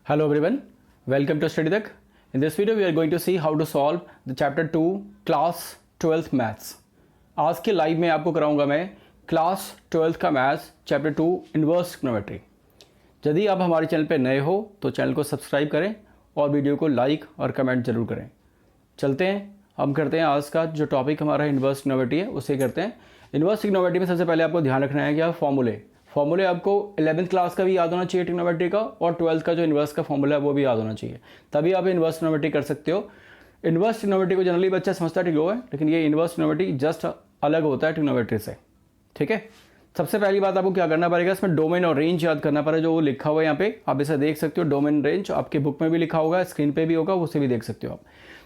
Hello everyone, welcome to Study Deck. In this video we are going to see how to solve the chapter 2 class 12th maths. आज के live में आपको कराऊंगा मैं class 12th का maths chapter 2 inverse trigonometry. यदि आप हमारे चैनल पर नए हो तो चैनल को सब्सक्राइब करें और वीडियो को लाइक और कमेंट जरूर करें। चलते हैं, हम करते हैं आज का जो टॉपिक हमारा इन्वर्स ट्रिग्नोमेट्री है उसे करते हैं। इन्वर्स ट्रिग्नोमेट्री में सबसे पहले आपको ध्यान रखना है कि फॉर्मूले आपको 11th क्लास का भी याद होना चाहिए ट्रिग्नोमेट्री का, और 12th का जो इन्वर्स का फॉर्मूला है वो भी याद होना चाहिए, तभी आप इन्वर्स ट्रिग्नोमेट्री कर सकते हो। इन्वर्स ट्रिग्नोमेट्री को जनरली बच्चा समझता है है, लेकिन ये इन्वर्स ट्रिग्नोमेट्री जस्ट अलग होता है ट्रिग्नोमेट्री से। ठीक है, सबसे पहली बात आपको क्या करना पड़ेगा, इसमें डोमेन और रेंज याद करना पड़ेगा। जो वो लिखा हुआ है यहाँ पे आप इसे देख सकते हो, डोमेन रेंज आपके बुक में भी लिखा होगा, स्क्रीन पे भी होगा, उसे भी देख सकते हो आप।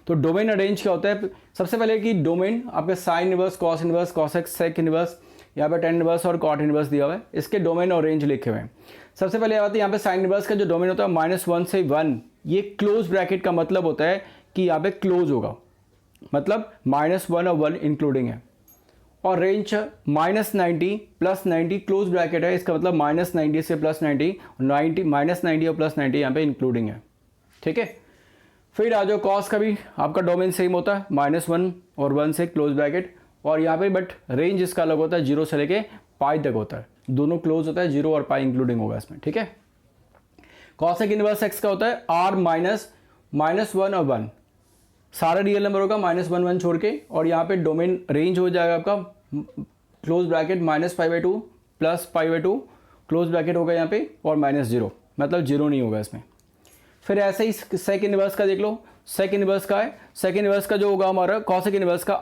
तो डोमेन और रेंज क्या होता है, सबसे पहले कि डोमेन आपके sine inverse, cos inverse, cosec, sec inverse, यहाँ पे टेन इनवर्स और कॉट इनवर्स दिया हुआ है, इसके डोमेन और रेंज लिखे हुए हैं। सबसे पहले बात है यहाँ पे साइन इनवर्स का जो डोमेन होता है -1 से 1, ये क्लोज ब्रैकेट का मतलब होता है कि यहाँ पे क्लोज होगा, मतलब -1 और 1 इंक्लूडिंग है। और रेंज -90 +90 क्लोज ब्रैकेट है, इसका मतलब -90 से +90, -90 और +90 यहाँ पे इंक्लूडिंग है। ठीक है, फिर आ जाओ कॉस का भी आपका डोमेन सेम होता है, -1 और 1 से क्लोज ब्रैकेट, और यहाँ पे बट रेंज इसका अलग होता है, 0 से लेके पाई तक होता है, दोनों क्लोज होता है, 0 और पाई इंक्लूडिंग होगा इसमें। ठीक है, कॉसेक इनवर्स एक्स का होता है r -1 और 1, सारा रियल नंबर होगा -1 1 छोड़ के, और यहाँ पे डोमेन रेंज हो जाएगा आपका क्लोज ब्रैकेट -π/2 +π/2 क्लोज ब्रैकेट होगा यहाँ पे, और -0 मतलब 0 नहीं होगा इसमें। फिर ऐसे ही सेक इनवर्स का देख लो, सेक इनवर्स का है, सेक इनवर्स का जो होगा हमारा कॉसेक इनवर्स का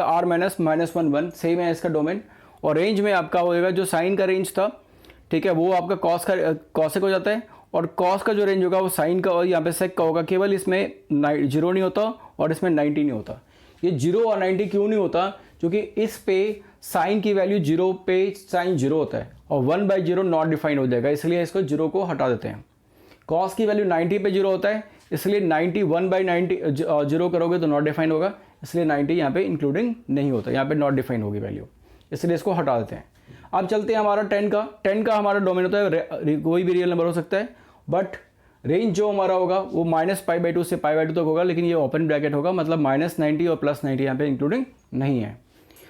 r -1 1 सेम है इसका डोमेन, और रेंज में आपका होएगा जो साइन का रेंज था, ठीक है, वो आपका कॉसेक हो जाता है, और कॉस का जो रेंज होगा वो साइन का और यहाँ पे सेक का होगा। केवल इसमें 0 नहीं होता और इसमें 90 नहीं होता। ये 0 और 90 क्यों नहीं होता, क्योंकि इस पे साइन की वैल्यू 0 पे साइन 0 होता है, और 1/0 नॉट डिफाइंड हो जाएगा, इसलिए इसको 0 को हटा देते हैं। कॉस की वैल्यू 90 पे 0 होता है, इसलिए 90 1/90 0 करोगे तो नॉट डिफाइंड होगा, इसलिए 90 यहाँ पे इंक्लूडिंग नहीं होता, यहाँ पे नॉट डिफाइंड होगी वैल्यू, इसलिए इसको हटा देते हैं। अब चलते हैं हमारा 10 का हमारा डोमेन होता है, कोई भी रियल नंबर हो सकता है, बट रेंज जो हमारा होगा वो -π/2 से π/2 तक होगा, लेकिन ये ओपन ब्रैकेट होगा, मतलब -90 और +90 यहाँ पे इंक्लूडिंग नहीं है।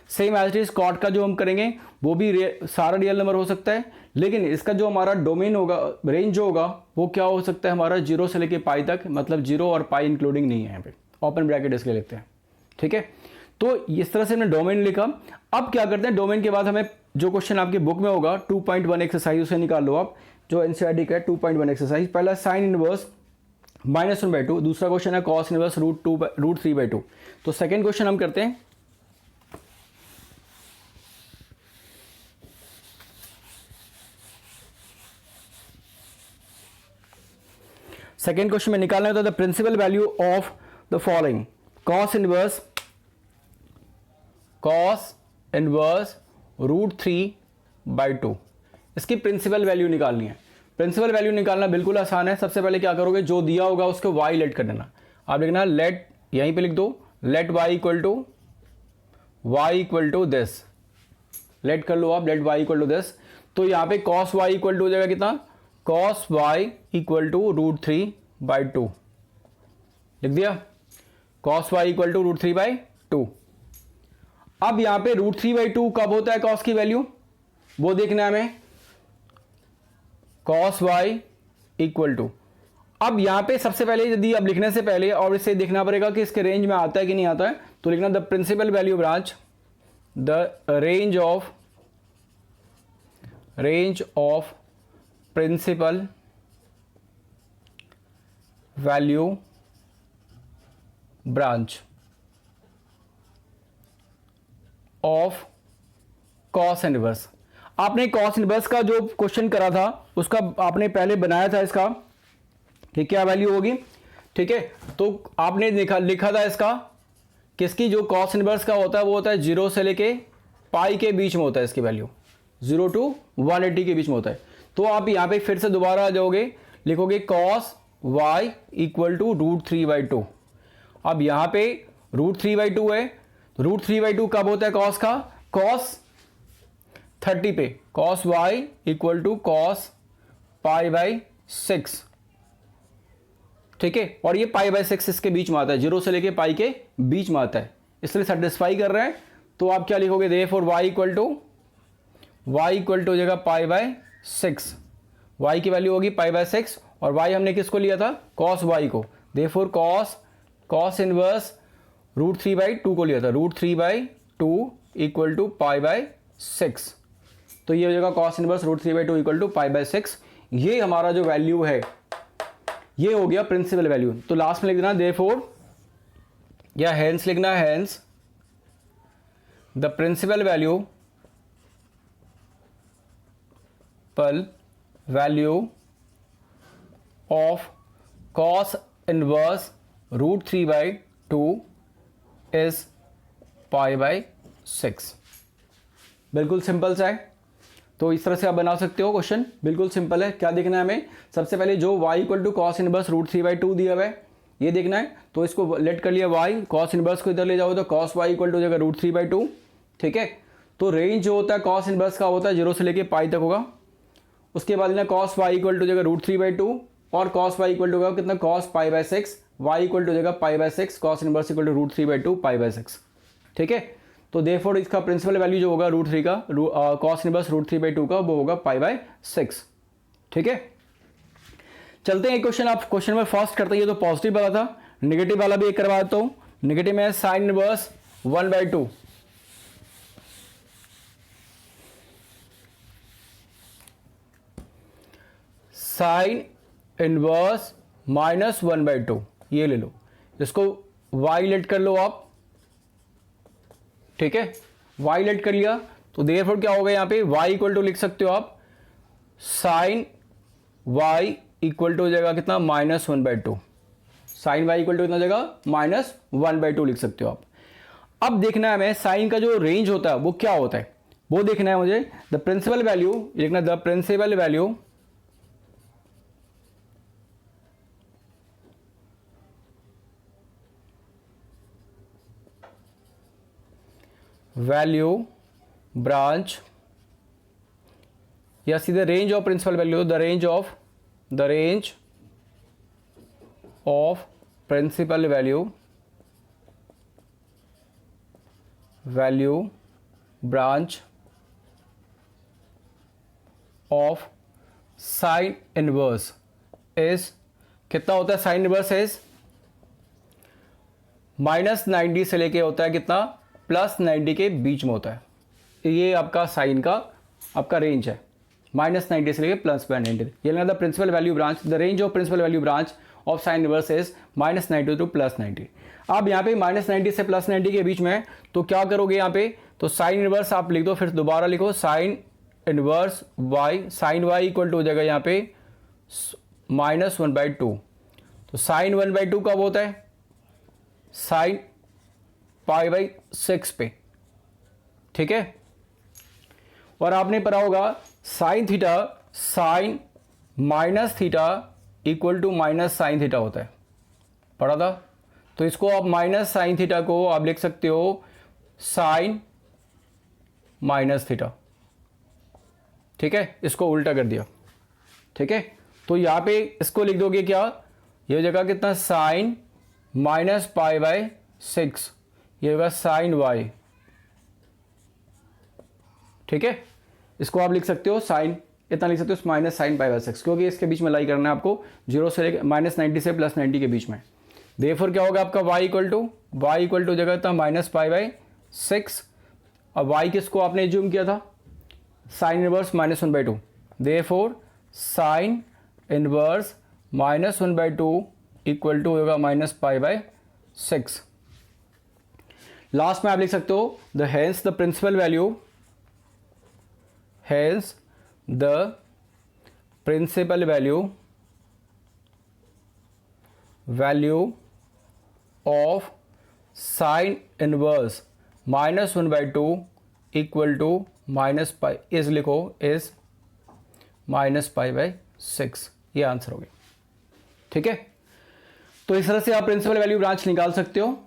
Same as it is cot का जो हम करेंगे वो भी सारा रियल नंबर हो सकता है, लेकिन इसका जो हमारा डोमेन होगा, रेंज जो होगा वो क्या हो सकता है हमारा 0 से लेके पाई तक, मतलब 0 और पाई इंक्लूडिंग नहीं है यहाँ पे, ओपन ब्रैकेट इसके लिखते हैं। ठीक है, तो इस तरह से हमने डोमेन लिखा। अब क्या करते हैं, डोमेन के बाद हमें जो क्वेश्चन आपके बुक में होगा 2.1 एक्सरसाइज, उसे निकाल लो आप, जो एनसीईआरटी का है 2.1 एक्सरसाइज। पहला साइन इनवर्स -1/2, दूसरा क्वेश्चन है कॉस इनवर्स √3/2। तो सेकेंड क्वेश्चन हम करते हैं, सेकेंड क्वेश्चन में निकालना होता है the principal value of the following, cos inverse √3/2, इसकी प्रिंसिपल वैल्यू निकालनी है। प्रिंसिपल वैल्यू निकालना बिल्कुल आसान है। सबसे पहले क्या करोगे, जो दिया होगा उसको y लेट कर देना। आप लिखना लेट, यहीं पे लिख दो let y equal to this, let कर लो आप, let y equal to this. तो यहाँ पे cos y इक्वल टू हो जाएगा कितना, cos y इक्वल टू √3/2, लिख दिया, cos y इक्वल टू √3/2। अब यहाँ पे √3/2 कब होता है cos की वैल्यू, वो देखना है हमें, cos y इक्वल टू, अब यहाँ पे सबसे पहले यदि आप लिखने से पहले और इसे देखना पड़ेगा कि इसके रेंज में आता है कि नहीं आता है, तो लिखना the principal value branch, the range of principal value branch of cos inverse. आपने कॉस इनवर्स का जो क्वेश्चन करा था उसका आपने पहले बनाया था इसका कि क्या वैल्यू होगी। ठीक है, तो आपने लिखा था इसका, किसकी, जो कॉस इनवर्स का होता है वो होता है 0 से लेके पाई के बीच में होता है, इसकी वैल्यू 0 to 180 के बीच में होता है। तो आप यहाँ पे फिर से दोबारा आ जाओगे, लिखोगे cos y इक्वल टू √3/2। अब यहाँ पे √3/2 है, √3/2 कब होता है cos का, cos 30 पे, cos y equal to cos π/6, ठीक है, और ये पाई बाय 6 इसके बीच में आता है, 0 से लेके पाई के बीच में आता है, इसलिए सेटिस्फाई कर रहे हैं। तो आप क्या लिखोगे, देयरफॉर y इक्वल टू हो जाएगा पाई बाय 6, y की वैल्यू होगी पाई बाय 6, और y हमने किसको लिया था, cos y को, देयरफॉर cos इनवर्स √3/2 को लिया था, √3/2 इक्वल टू पाई बाय 6। तो ये हो जाएगा cos inverse √3/2 equal to pi by 6। ये हमारा जो वैल्यू है ये हो गया प्रिंसिपल वैल्यू। तो लास्ट में लिख देना देयरफॉर, या हेंस लिखना, hence the principal value of cos inverse √3/2 is pi by 6। बिल्कुल सिंपल सा है। तो इस तरह से आप बना सकते हो क्वेश्चन, बिल्कुल सिंपल है। क्या देखना है हमें, सबसे पहले जो y equal to cos inverse √3/2 दिया हुआ है ये देखना है। तो इसको लेट कर लिया y, कॉस इनवर्स को इधर ले जाओ तो कॉस y इक्वल टू हो जाएगा √3/2। ठीक है, तो रेंज जो होता है कॉस इनवर्स का होता है 0 से लेके पाई तक होगा। उसके बाद ना कॉस y इक्वल टू हो जाएगा √3/2, और कॉस y इक्वल टू होगा कितना, cos pi by 6, y equal to हो जाएगा pi by 6, cos inverse equal to √3/2 pi by 6। ठीक है, तो देयरफॉर इसका प्रिंसिपल वैल्यू जो होगा √3 का, कॉस इनवर्स √3/2 का, वो होगा पाई बाय 6। ठीक है, चलते हैं क्वेश्चन। आप क्वेश्चन में फर्स्ट करते हैं, ये तो पॉजिटिव वाला था, नेगेटिव वाला भी एक करवा देता हूं। नेगेटिव में साइन इनवर्स 1/2, साइन इनवर्स -1/2, ये ले लो, इसको y लेट कर लो आप। ठीक है, y लेट कर लिया तो देयरफॉर क्या होगा यहाँ पे, y इक्वल टू लिख सकते हो आप, साइन y इक्वल टू हो जाएगा कितना, -1/2, साइन y इक्वल टू कितना हो जाएगा, -1/2 लिख सकते हो आप। अब देखना है हमें साइन का जो रेंज होता है वो क्या होता है, वो देखना है मुझे। द प्रिंसिपल वैल्यू लिखना, द प्रिंसिपल वैल्यू ब्रांच, या सीधे range of principal value, the range of principal value branch of sine inverse is, कितना होता है साइन इनवर्स इज -90 से लेके होता है कितना, +90 के बीच में होता है। ये आपका साइन का आपका रेंज है, -90 से लेके +90। ये लेना the principal value branch, the range of principal value branch of sine inverse is -90 to +90। अब यहाँ पे -90 से +90 के बीच में है, तो क्या करोगे यहाँ पे, तो साइन इनवर्स आप लिख दो, फिर दोबारा लिखो sine inverse y, sine y equal to हो जाएगा यहाँ पे -1/2। तो साइन 1/2 कब होता है, साइन पाई बाई 6 पे। ठीक है, और आपने पढ़ा होगा sine theta, sine minus theta equal to minus sine theta होता है, पढ़ा था। तो इसको आप माइनस साइन थीटा को आप लिख सकते हो साइन माइनस थीटा। ठीक है, इसको उल्टा कर दिया। ठीक है, तो यहां पे इसको लिख दोगे क्या, ये हो जाएगा कितना, साइन -π/6, ये होगा साइन y। ठीक है, इसको आप लिख सकते हो साइन, इतना लिख सकते हो माइनस साइन π/6, क्योंकि इसके बीच में लाई करना है आपको, 0 से लेकर -90 से +90 के बीच में। देयरफॉर क्या होगा आपका y इक्वल टू हो जाएगा -π/6। अब y किसको आपने एज्यूम किया था, sine inverse -1/2, therefore sine inverse -1/2 equal to होगा -π/6। लास्ट में आप लिख सकते हो the hence the principal value, hence the principal value of sine inverse -1/2 equal to -π, is लिखो, इज -π/6। ये आंसर हो गया। ठीक है, तो इस तरह से आप प्रिंसिपल वैल्यू ब्रांच निकाल सकते हो।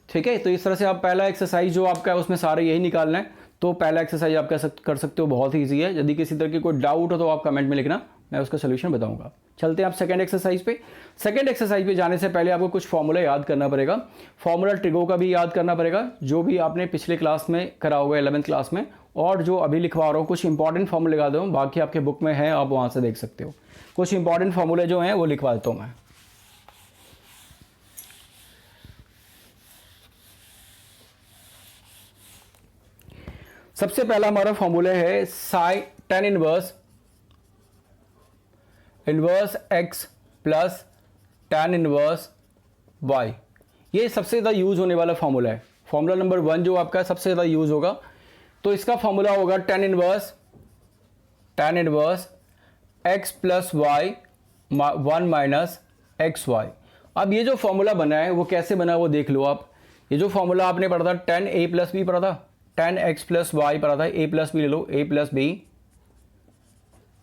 ठीक है, तो इस तरह से आप पहला एक्सरसाइज जो आपका है उसमें सारे यही निकालना है। तो पहला एक्सरसाइज आप कर सकते हो, बहुत ही ईजी है। यदि किसी तरह की कोई डाउट हो तो आप कमेंट में लिखना मैं उसका सोल्यूशन बताऊंगा। चलते हैं आप सेकंड एक्सरसाइज पे। सेकंड एक्सरसाइज पे जाने से पहले आपको कुछ फॉर्मूला याद करना पड़ेगा। फॉर्मूला ट्रिगो का भी याद करना पड़ेगा, जो भी आपने पिछले क्लास में करा होगा 11th क्लास में, और जो अभी लिखवा रहा हूँ कुछ इंपॉर्टेंट फॉर्मूले लगा दूँ, बाकी आपके बुक में है, आप वहाँ से देख सकते हो। कुछ इंपॉर्टेंट फॉर्मूले जो हैं वो लिखवा देता हूँ मैं। सबसे पहला हमारा फॉर्मूला है sine tan inverse x plus tan inverse y। ये सबसे ज़्यादा यूज होने वाला फॉर्मूला है। फॉर्मूला नंबर 1 जो आपका सबसे ज़्यादा यूज होगा, तो इसका फॉर्मूला होगा tan inverse x plus y 1 minus x y. अब ये जो फॉर्मूला बना है वो कैसे बना है वो देख लो आप। ये जो फॉर्मूला आपने पढ़ा था tan a प्लस बी पढ़ा था, tan x प्लस वाई पढ़ा था, a प्लस बी ले लो, a plus b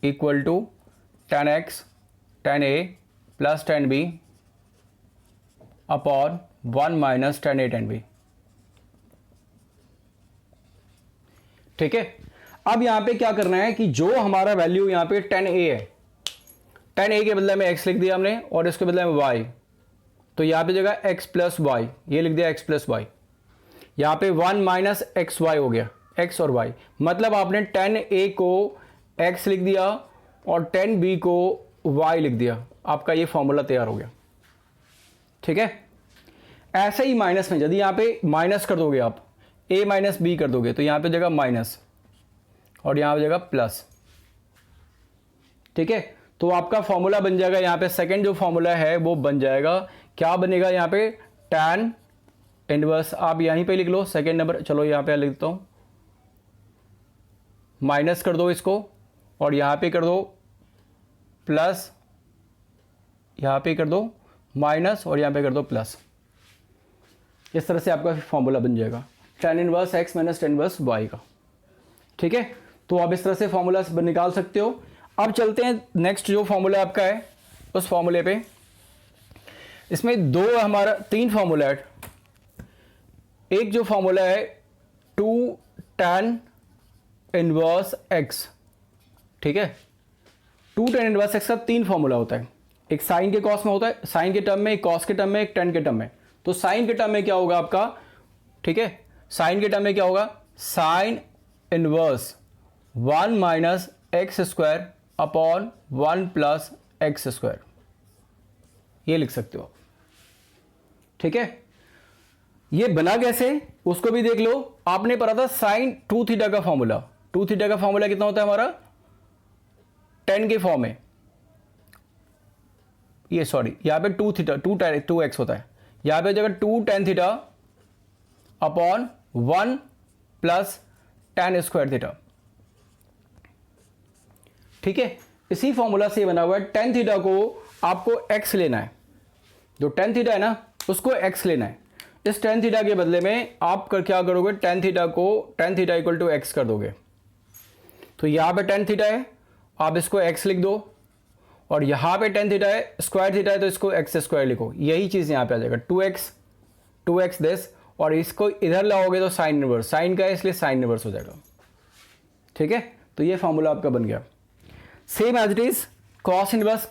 equal to tan x tan a plus tan b upon 1 minus tan a tan b। ठीक है, अब यहां पे क्या करना है कि जो हमारा वैल्यू यहां पे tan a है, tan a के बदले में x लिख दिया हमने और इसके बदले में y, तो यहां पे जगह x प्लस वाई, ये लिख दिया x प्लस वाई। यहां पे 1 माइनस एक्स वाई हो गया, x और y, मतलब आपने tan a को x लिख दिया और tan b को y लिख दिया। आपका ये फॉर्मूला तैयार हो गया। ठीक है, ऐसे ही माइनस में यदि यहां पे माइनस कर दोगे आप, a माइनस बी कर दोगे, तो यहां पे जगह माइनस और यहां पे जगह प्लस। ठीक है, तो आपका फॉर्मूला बन जाएगा यहां पे, सेकंड जो फॉर्मूला है वो बन जाएगा, क्या बनेगा यहां पे, tan इनवर्स, आप यहीं पे लिख लो सेकंड नंबर। चलो यहां पे लिख देता हूं, माइनस कर दो इसको और यहां पे कर दो प्लस, यहां पे कर दो माइनस और यहां पे कर दो प्लस। इस तरह से आपका फॉर्मूला बन जाएगा tan inverse x minus tan inverse y का। ठीक है, तो आप इस तरह से फॉर्मूला निकाल सकते हो। अब चलते हैं नेक्स्ट जो फॉर्मूला आपका है उस फॉर्मूले पे। इसमें हमारा 3 फॉर्मूला है। एक जो फॉर्मूला है 2 tan इनवर्स x, ठीक है, 2 tan इनवर्स x का 3 फॉर्मूला होता है। एक साइन के कॉस में होता है, साइन के टर्म में, एक कॉस के टर्म में, एक tan के टर्म में। तो साइन के टर्म में क्या होगा आपका, ठीक है, साइन के टर्म में क्या होगा, sine inverse 1 minus x square upon 1 plus x square, ये लिख सकते हो। ठीक है, ये बना कैसे उसको भी देख लो। आपने पढ़ा था साइन 2 थीटा का फॉर्मूला। 2 थीटा का फॉर्मूला कितना होता है हमारा, 10 के फॉर्म में, ये सॉरी यहां पे 2 थीटा 2 एक्स होता है, यहां पे जगह 2 tan theta upon 1 plus tan square theta. ठीक है, इसी फॉर्मूला से बना हुआ है। tan थीटा को आपको x लेना है, जो tan थीटा है ना उसको x लेना है। इस tan थीटा के बदले में आप क्या करोगे, tan theta equal to x कर दोगे। तो यहां पे tan थीटा है, आप इसको x लिख दो, और यहां पे tan थीटा है, स्क्वायर थीटा है, तो इसको x स्क्वायर लिखो। यही चीज यहां पे आ जाएगा 2x दिस, और इसको इधर लाओगे तो साइन इनवर्स, साइन का है इसलिए साइन इनवर्स हो जाएगा। ठीक है, तो ये फॉर्मूला आपका बन गया। Same as it is cos inverse,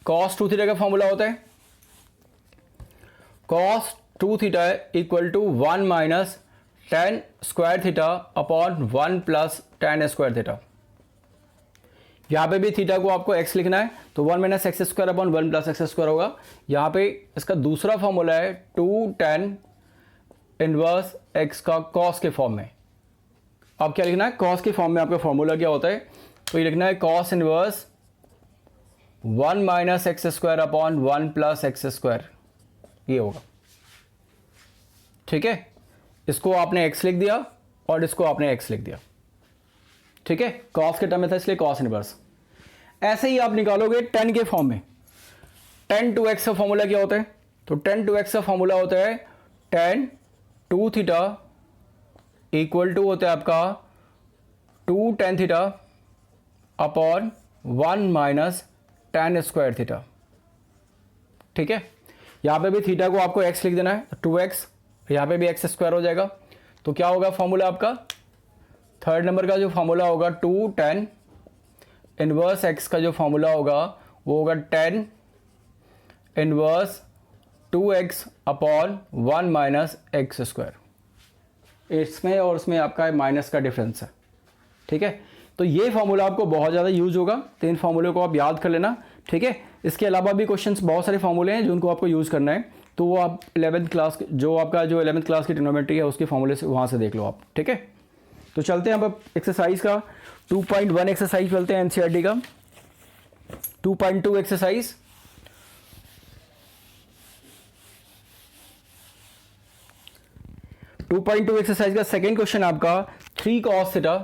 cos 2 theta का फॉर्मूला होता है, cos 2 theta equal to 1 minus tan square theta upon 1 plus tan square theta. यहां पे भी थीटा को आपको x लिखना है, तो 1 minus x square upon 1 plus x square होगा। यहां पे इसका दूसरा फॉर्मूला है 2 tan इनवर्स x का कॉस के फॉर्म में। अब क्या लिखना है, कॉस के फॉर्म में आपका फॉर्मूला क्या होता है, तो ये लिखना है cos inverse 1 minus x square upon 1 plus x square, ये होगा। ठीक है, इसको आपने x लिख दिया और इसको आपने x लिख दिया। ठीक है, कॉस के टर्म में था इसलिए कॉस इनवर्स। ऐसे ही आप निकालोगे tan के फॉर्म में। tan 2x का फॉर्मूला क्या होता है, तो tan 2x का फॉर्मूला होता है tan 2 थीटा इक्वल टू होता है आपका 2 tan theta upon 1 minus tan square theta. ठीक है, यहां पे भी थीटा को आपको x लिख देना है, 2x, यहां पे भी x स्क्वायर हो जाएगा। तो क्या होगा फॉर्मूला आपका, थर्ड नंबर का जो फॉर्मूला होगा 2 tan इन्वर्स एक्स का जो फॉर्मूला होगा वो होगा 10 inverse 2x upon 1 minus x square. इसमें और उसमें आपका माइनस का डिफरेंस है, ठीक है। तो ये फार्मूला आपको बहुत ज़्यादा यूज होगा, तो इन फार्मूले को आप याद कर लेना, ठीक है। इसके अलावा भी क्वेश्चंस बहुत सारे फार्मूले हैं जिनको आपको यूज़ करना है, तो वो आप 11th क्लास जो आपका जो 11th क्लास की ट्रिग्नोमेट्री है उसके फार्मूले से वहाँ से देख लो आप, ठीक है। तो चलते हैं अब एक्सरसाइज का 2.1 एक्सरसाइज चलते हैं एनसीईआरटी का 2.2 exercise. Two point two exercise का सेकेंड क्वेश्चन आपका 3 cos theta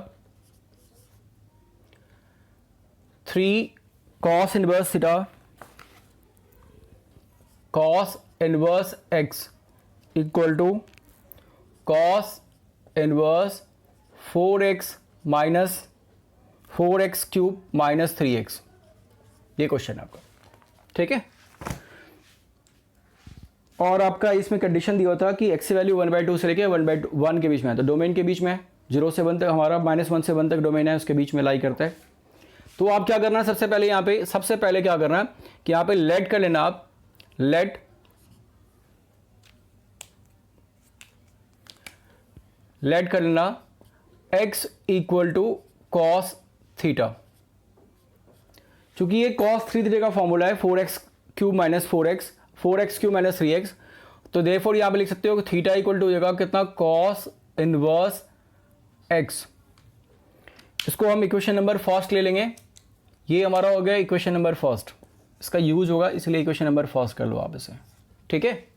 3 cos inverse theta cos inverse x equal to cos inverse 4x minus 4x cube minus 3x, ये क्वेश्चन है आपका, ठीक है। और आपका इसमें कंडीशन दिया था कि x की वैल्यू 1/2 से लेके 1/1 के बीच में है, तो डोमेन के बीच में 0 से 1 तक हमारा -1 से 1 तक डोमेन है, उसके बीच में लाई करता है। तो आप क्या करना है, सबसे पहले यहाँ पे सबसे पहले क्या करना है कि यहाँ पे लेट कर लेना, आप लेट कर लेना x equal to cos theta. चूंकि ये cos 3 थीटा का फॉर्मूला है 4x cube minus 4x cube minus 3x, तो देयरफॉर यहाँ पे लिख सकते हो कि थीटा इक्वल टू हो जाएगा कितना, cos इनवर्स x। इसको हम इक्वेशन नंबर फर्स्ट ले लेंगे, ये हमारा हो गया इक्वेशन नंबर फर्स्ट, इसका यूज होगा इसलिए इक्वेशन नंबर फर्स्ट कर लो आप इसे, ठीक है।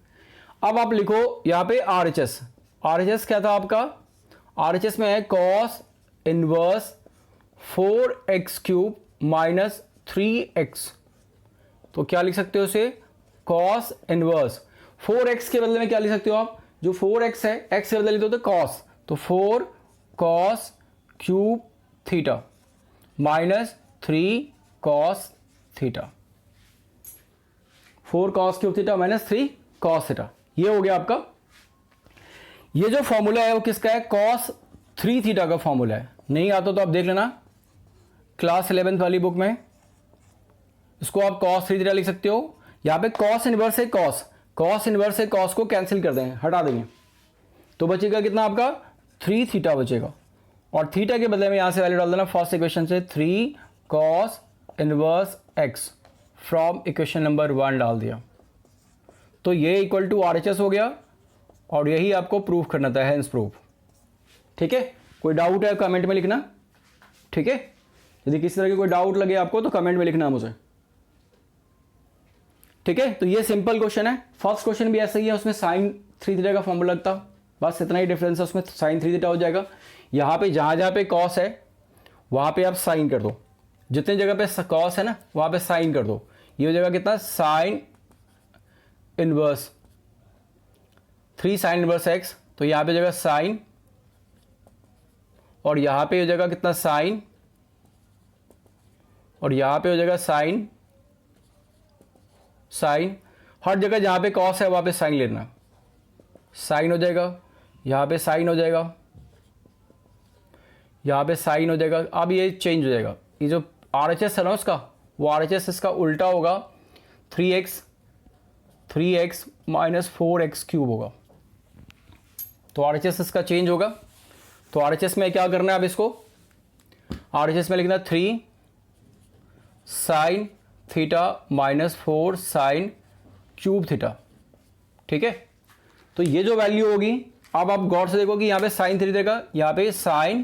अब आप लिखो यहाँ पे RHS क्या था आपका, RHS में है cos inverse 4x cube minus 3x, तो क्या लिख सकते हो उसे, cos इनवर्स 4x के बदले में क्या लिख सकते हो आप, जो 4x है x के बदले लिख दो तो cos, तो 4 cos cube theta minus 3 cos theta, 4 cos cube theta minus 3 cos theta, ये हो गया आपका। ये जो फॉर्मूला है वो किसका है, cos 3 थीटा का फॉर्मूला है। नहीं आता तो आप देख लेना क्लास 11th वाली बुक में, इसको आप cos 3 थीटा लिख सकते हो। यहाँ पे cos इनवर्स है cos इनवर्स है cos को कैंसिल कर देंगे, हटा देंगे, तो बचेगा कितना आपका 3 थीटा बचेगा, और थीटा के बदले में यहाँ से वैल्यू डाल देना फर्स्ट इक्वेशन से 3 cos inverse x from equation number 1 डाल दिया, तो ये इक्वल टू RHS हो गया, और यही आपको प्रूफ करना था, हेंस प्रूफ, ठीक है। कोई डाउट है कमेंट में लिखना, ठीक है। यदि किसी तरह की कोई डाउट लगे आपको तो कमेंट में लिखना मुझे, ठीक है। तो ये सिंपल क्वेश्चन है, फर्स्ट क्वेश्चन भी ऐसा ही है, उसमें sin 3 थीटा का फॉर्मूला लगता, बस इतना ही डिफरेंस है, उसमें sin 3 थीटा हो जाएगा। यहाँ पे जहाँ पे cos है वहाँ पे आप साइन कर दो, जितनी जगह पे cos है ना वहाँ पे साइन कर दो, ये हो जाएगा कितना, sin inverse 3 sin inverse x, तो यहाँ पे हो जाएगा साइन, और यहाँ पे हो जाएगा कितना साइन, और यहाँ पे हो जाएगा साइन, हर जगह जहाँ पे cos है वहाँ पे साइन लेना, साइन हो जाएगा, यहाँ पे साइन हो जाएगा, यहाँ पे साइन हो जाएगा। अब ये चेंज हो जाएगा, ये जो RHS है ना उसका, वो RHS इसका उल्टा होगा, 3x माइनस 4x क्यूब होगा, तो RHS इसका चेंज होगा। तो RHS में क्या करना है, अब इसको RHS में लिखना 3 sin theta minus 4 sin cube theta, ठीक है। तो ये जो वैल्यू होगी, अब आप गौर से देखो कि यहाँ पे sin 3 थीटा, यहाँ पे sin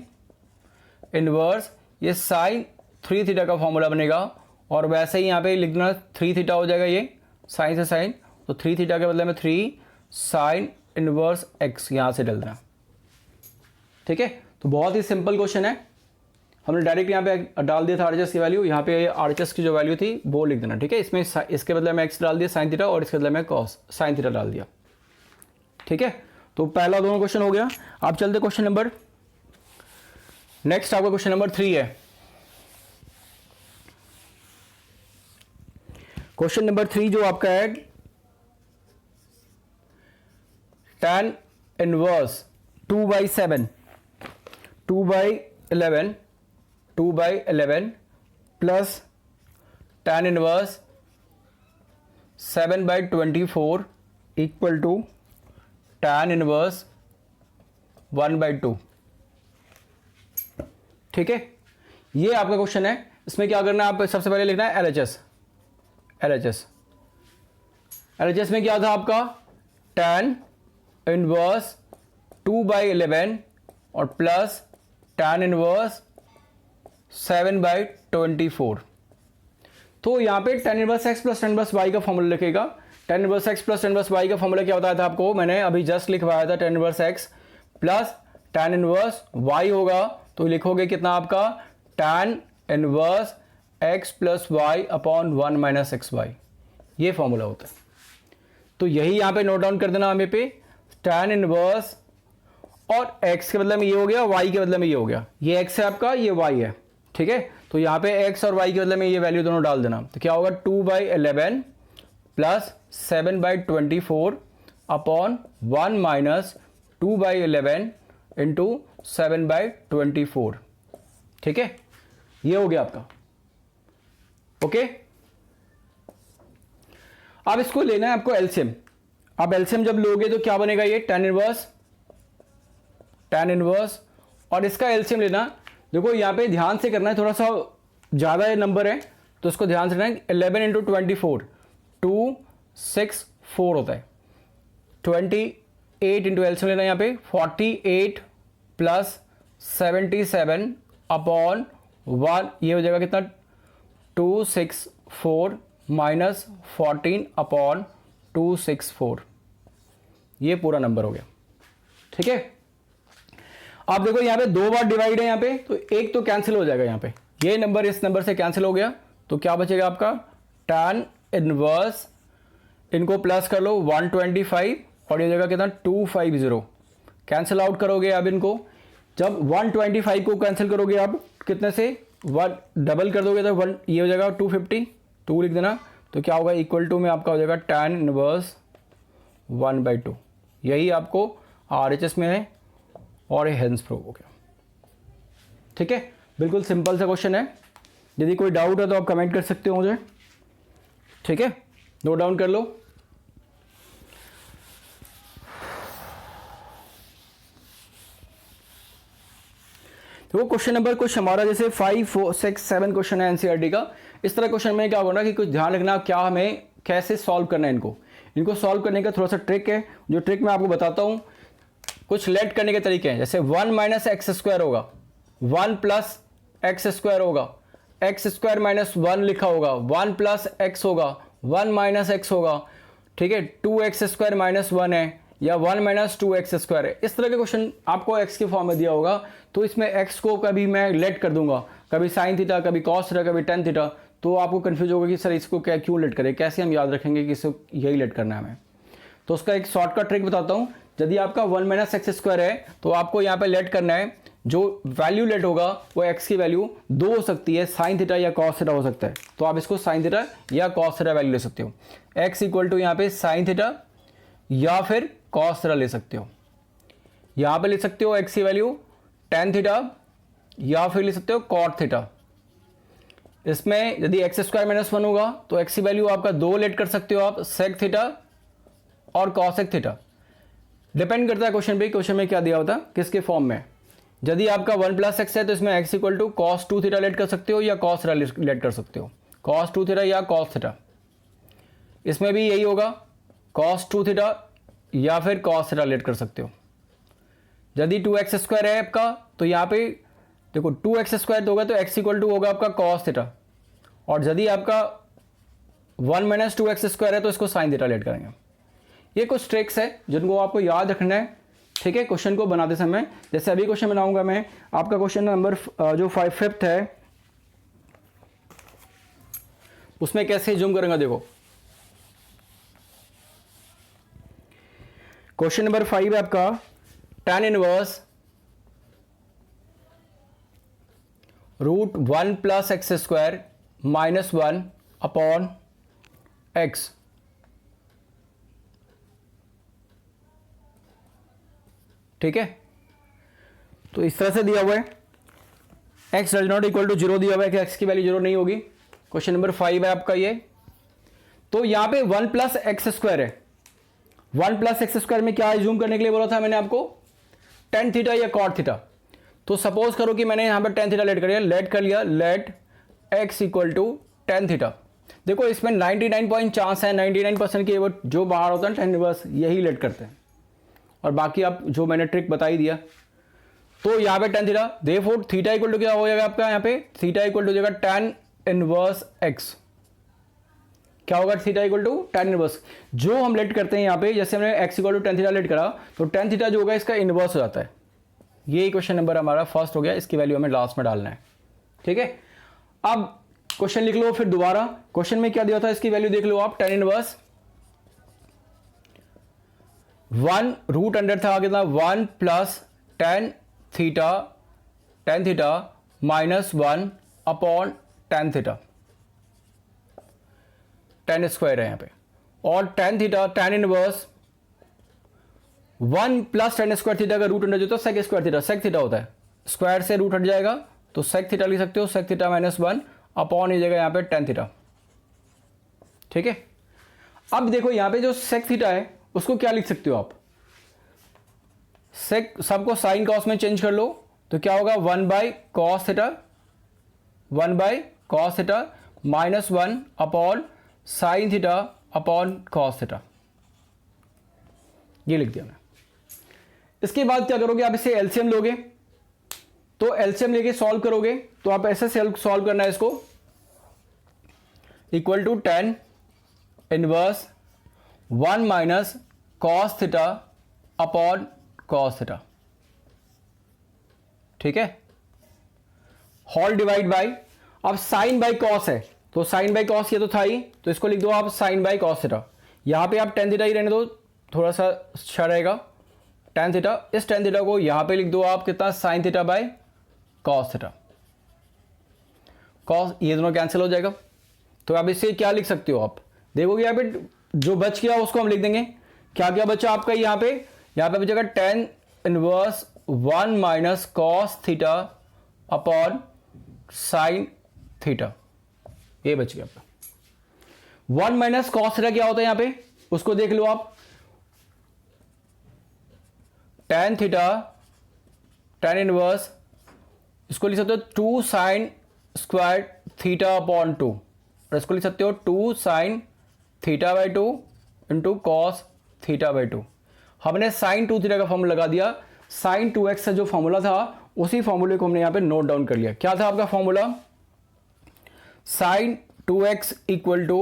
इनवर्स, ये sin 3 थीटा का फॉर्मूला बनेगा, और वैसे ही यहाँ पे लिखना 3 थीटा हो जाएगा, ये साइन से साइन, तो 3 थीटा के बदले में 3 sin इनवर्स x यहाँ से डल देना, ठीक है। तो बहुत ही सिंपल क्वेश्चन है, हमने डायरेक्ट यहाँ पे डाल दिया था RHS की वैल्यू, यहाँ पे RHS की जो वैल्यू थी वो लिख देना, ठीक है। इसमें इसके बदले में x डाल दिया sin थीटा, और इसके बदले में cos sin थीटा डाल दिया, ठीक है। तो पहला दोनों क्वेश्चन हो गया। आप चलते क्वेश्चन नंबर, नेक्स्ट आपका क्वेश्चन नंबर 3 है। क्वेश्चन नंबर 3 जो आपका है, tan inverse 2/7 2/11 plus tan inverse 7/24 equal to tan inverse 1/2। ठीक है, ये आपका क्वेश्चन है। इसमें क्या करना है, आप सबसे पहले लिखना है LHS में क्या था आपका tan इनवर्स 2/11 और प्लस tan इनवर्स 7/24। तो यहां पे tan inverse x plus tan inverse y का फॉर्मूला लिखेगा। tan inverse x plus tan inverse y का फॉर्मूला क्या बताया था आपको, मैंने अभी जस्ट लिखवाया था। tan inverse x plus tan inverse y होगा, तो लिखोगे कितना आपका tan inverse x plus y upon 1 minus x y, ये फॉर्मूला होता है। तो यही यहां पे नोट डाउन कर देना हमें पे tan इनवर्स, और x के बदले में ये हो गया, y के बदले में ये हो गया। ये x है आपका, ये y है। ठीक है, तो यहाँ पे x और y के बदले में ये वैल्यू दोनों डाल देना। तो क्या होगा 2/11 प्लस 7/24 अपॉन 1 माइनस 2/11 इंटू 7/24। ठीक है, ये हो गया आपका। ओके, अब इसको लेना है आपको एलसीएम। अब एलसीएम जब लोगे तो क्या बनेगा, ये tan इनवर्स और इसका एलसीएम लेना। देखो यहाँ पे ध्यान से करना है, थोड़ा सा ज़्यादा नंबर है तो उसको ध्यान से लेना है। 11 इंटू 24 264 होता है। 28 इंटू एलसीएम लेना यहाँ पे 48 प्लस 77 अपॉन 1, ये हो जाएगा कितना 264 माइनस 14 अपॉन 264, ये पूरा नंबर हो गया। ठीक है, आप देखो यहाँ पे 2 बार डिवाइड है यहाँ पे, तो एक तो कैंसिल हो जाएगा। यहाँ पे ये नंबर इस नंबर से कैंसिल हो गया, तो क्या बचेगा आपका tan इनवर्स, इनको प्लस कर लो 125 और ये जगह कितना 250, कैंसिल आउट करोगे। अब इनको जब 125 को कैंसिल करोगे आप कितने से, 1 डबल कर दोगे तो 1, ये हो जाएगा 250, 2 लिख देना। तो क्या होगा इक्वल टू में आपका हो जाएगा tan इनवर्स 1/2। यही आपको RHS में है और ये हेंस प्रूव हो गया। ठीक है, बिल्कुल सिंपल सा क्वेश्चन है। यदि कोई डाउट है तो आप कमेंट कर सकते हो मुझे। ठीक है, नोट डाउन कर लो। तो क्वेश्चन नंबर कुछ हमारा जैसे 5, 4, 6, 7 क्वेश्चन है एनसीईआरटी का। इस तरह क्वेश्चन में क्या होना कि कुछ ध्यान रखना, क्या हमें कैसे सॉल्व करना है इनको सॉल्व करने का थोड़ा सा ट्रिक है, जो ट्रिक मैं आपको बताता हूँ। कुछ लेट करने के तरीके हैं, जैसे 1 माइनस एक्स स्क्वायर होगा, 1 प्लस एक्स स्क्वायर होगा, एक्स स्क्वायर माइनस 1 लिखा होगा, 1 प्लस एक्स होगा, 1 माइनस एक्स होगा। ठीक है, 2x स्क्वायर माइनस 1 है या 1 माइनस 2x स्क्वायर है। इस तरह के क्वेश्चन आपको x के फॉर्म में दिया होगा, तो इसमें x को कभी मैं लेट कर दूंगा, कभी साइन थीटा, कभी कॉस थीटा, कभी टेन थीटा। तो आपको कंफ्यूज होगा कि सर इसको क्या क्यों लेट करें, कैसे हम याद रखेंगे कि इसको यही लेट करना है हमें। तो उसका एक शॉर्टकट ट्रिक बताता हूँ। यदि आपका 1 माइनस एक्स स्क्वायर है तो आपको यहाँ पे लेट करना है, जो वैल्यू लेट होगा वो x की वैल्यू 2 हो सकती है, साइन थीटा या कॉस थीटा हो सकता है। तो आप इसको साइन थीटा या कॉस थीटा वैल्यू ले सकते हो। x इक्वल टू यहाँ पे साइन थीटा या फिर कॉस थीटा ले सकते हो। यहाँ पे ले सकते हो x की वैल्यू टेन थीटा या फिर ले सकते हो कॉट थीटा। इसमें यदि एक्स स्क्वायर माइनस 1 होगा तो x की वैल्यू आपका 2 लेट कर सकते हो आप, सेक थीटा और कॉसेक थीटा। डिपेंड करता है क्वेश्चन पे, क्वेश्चन में क्या दिया होता है, किसके फॉर्म में। यदि आपका 1 प्लस एक्स है तो इसमें x equal to cos 2 theta let कर सकते हो या कॉस थीटा लेट कर सकते हो, कॉस 2 थीटा या कॉस थीटा। इसमें भी यही होगा, कॉस 2 थीटा या फिर कॉस थीटा लेट कर सकते हो। यदि 2x स्क्वायर है आपका तो यहाँ पे देखो 2x स्क्वायर होगा तो x इक्वल टू होगा आपका कॉस थीटा, और यदि आपका 1 माइनस 2x स्क्वायर है तो इसको साइन थीटा लेट करेंगे। ये कुछ ट्रिक्स है जिनको आपको याद रखना है। ठीक है, क्वेश्चन को बनाते समय, जैसे अभी क्वेश्चन बनाऊंगा मैं, आपका क्वेश्चन नंबर जो 5th है उसमें कैसे जूम करूंगा। देखो क्वेश्चन नंबर 5 है आपका tan inverse √1 plus x square minus 1 upon x. ठीक है, तो इस तरह से दिया हुआ है। X does not equal to 0 दिया हुआ है कि एक्स की वैल्यू 0 नहीं होगी। क्वेश्चन नंबर 5 है आपका ये। तो यहां पे 1 प्लस एक्स स्क्वायर है। 1 प्लस एक्स स्क्वायर में क्या एज्यूम करने के लिए बोला था मैंने आपको, टेन थीटा या कॉट थीटा। तो सपोज करो कि मैंने यहां पर टेन थीटा लेट कर लिया, let x equal to tan theta. देखो इसमें 99 चांस है, 99% की वो जो बाहर होता है टेन इनवर्स यही लेट करते हैं, और बाकी आप जो मैंने ट्रिक बताई दिया। तो यहाँ पे tan theta, therefore theta equal to क्या हो जाएगा आपका, यहाँ पे थीटा इक्वल टू हो जाएगा टेन इनवर्स एक्स। क्या होगा, theta equal to tan inverse. जो हम लेट करते हैं यहाँ पे, जैसे हमने x equal to tan theta let करा, तो टेन थीटा जो होगा इसका इनवर्स हो जाता है। ये क्वेश्चन नंबर हमारा फर्स्ट हो गया, इसकी वैल्यू हमें लास्ट में डालना है। ठीक है, अब क्वेश्चन लिख लो फिर दोबारा। क्वेश्चन में क्या दिया था, इसकी वैल्यू देख लो आप, टेन इनवर्स 1 रूट अंडर था कितना, 1 plus tan theta minus 1 upon tan theta, tan square है यहां पे, और tan theta tan inverse 1 plus tan square theta का रूट अंडर जो होता है sec square theta, sec theta होता है, स्क्वायर से रूट हट जाएगा तो सेक थीटा लिख सकते हो, सेक थीटा माइनस 1 अपॉन ये जगह यहां पे टेन थीटा। ठीक है, अब देखो यहां पे जो सेक थीटा है उसको क्या लिख सकते हो आप, सेक सबको साइन कॉस में चेंज कर लो, तो क्या होगा 1 by cos theta minus 1 upon sine theta upon cos theta, ये लिख दिया मैं। इसके बाद क्या करोगे आप, इसे एलसीएम लोगे, तो एलसीएम लेके सॉल्व करोगे, तो आप ऐसे सॉल्व करना है इसको, equal to tan inverse 1 minus cos theta upon cos theta. ठीक है, होल डिवाइड बाई, अब साइन बाई कॉस है तो साइन बाई कॉस ये तो था ही, तो इसको लिख दो आप साइन बाई कॉस थीटा। यहां पे आप टेन थीटा ही रहने दो, थोड़ा सा अच्छा रहेगा, टेन थीटा, इस टेन थीटा को यहां पे लिख दो आप कितना, sine theta by cos theta. Cos ये दोनों कैंसिल हो जाएगा, तो अब इससे क्या लिख सकते हो आप, देखोगे यहां पे जो बच गया उसको हम लिख देंगे। क्या क्या बचा आपका, यहां पे बचेगा ten inverse 1 minus cos theta upon sine theta, ये बच गया आपका। 1 माइनस कॉस थीटा क्या होता है यहां पे, उसको देख लो आप, टेन थीटा टेन इनवर्स, इसको लिख सकते हो 2 साइन स्क्वायर थीटा अपॉन 2, और इसको लिख सकते हो 2 sine theta by 2 into cos theta by 2। हमने साइन 2 थीटा का फॉर्मूला लगा दिया, साइन 2x का जो फॉर्मूला था उसी फॉर्मूले को हमने यहां पे नोट डाउन कर लिया। क्या था आपका formula, sine 2x equal to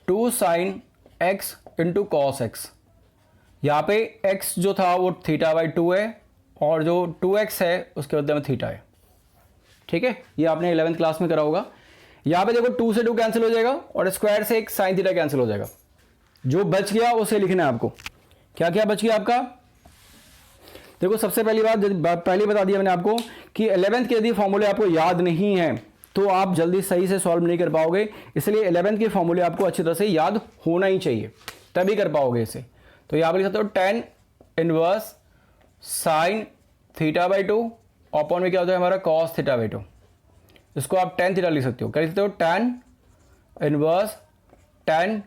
2 sine x into cos x। यहां पे x जो था वो थीटा बाई 2 है, और जो 2x है उसके बदले में थीटा है। ठीक है, ये आपने 11th क्लास में करा होगा। यहां पे देखो 2 से 2 कैंसिल हो जाएगा, और स्क्वायर से एक साइन थीटा कैंसिल हो जाएगा, जो बच गया उसे लिखना है आपको। क्या क्या बच गया आपका, देखो सबसे पहली बात पहले बता दिया मैंने आपको कि 11th के यदि फॉर्मूले आपको याद नहीं है तो आप जल्दी सही से सॉल्व नहीं कर पाओगे, इसलिए 11th के फॉर्मूले आपको अच्छी तरह से याद होना ही चाहिए, तभी कर पाओगे इसे। तो यहां पर लिख सकते हो tan inverse sine theta by 2 upon में क्या होता है हमारा कॉस थीटा बाई 2, इसको आप टेन थीटा लिख सकते हो, क्या लिख सकते हो, tan inverse tan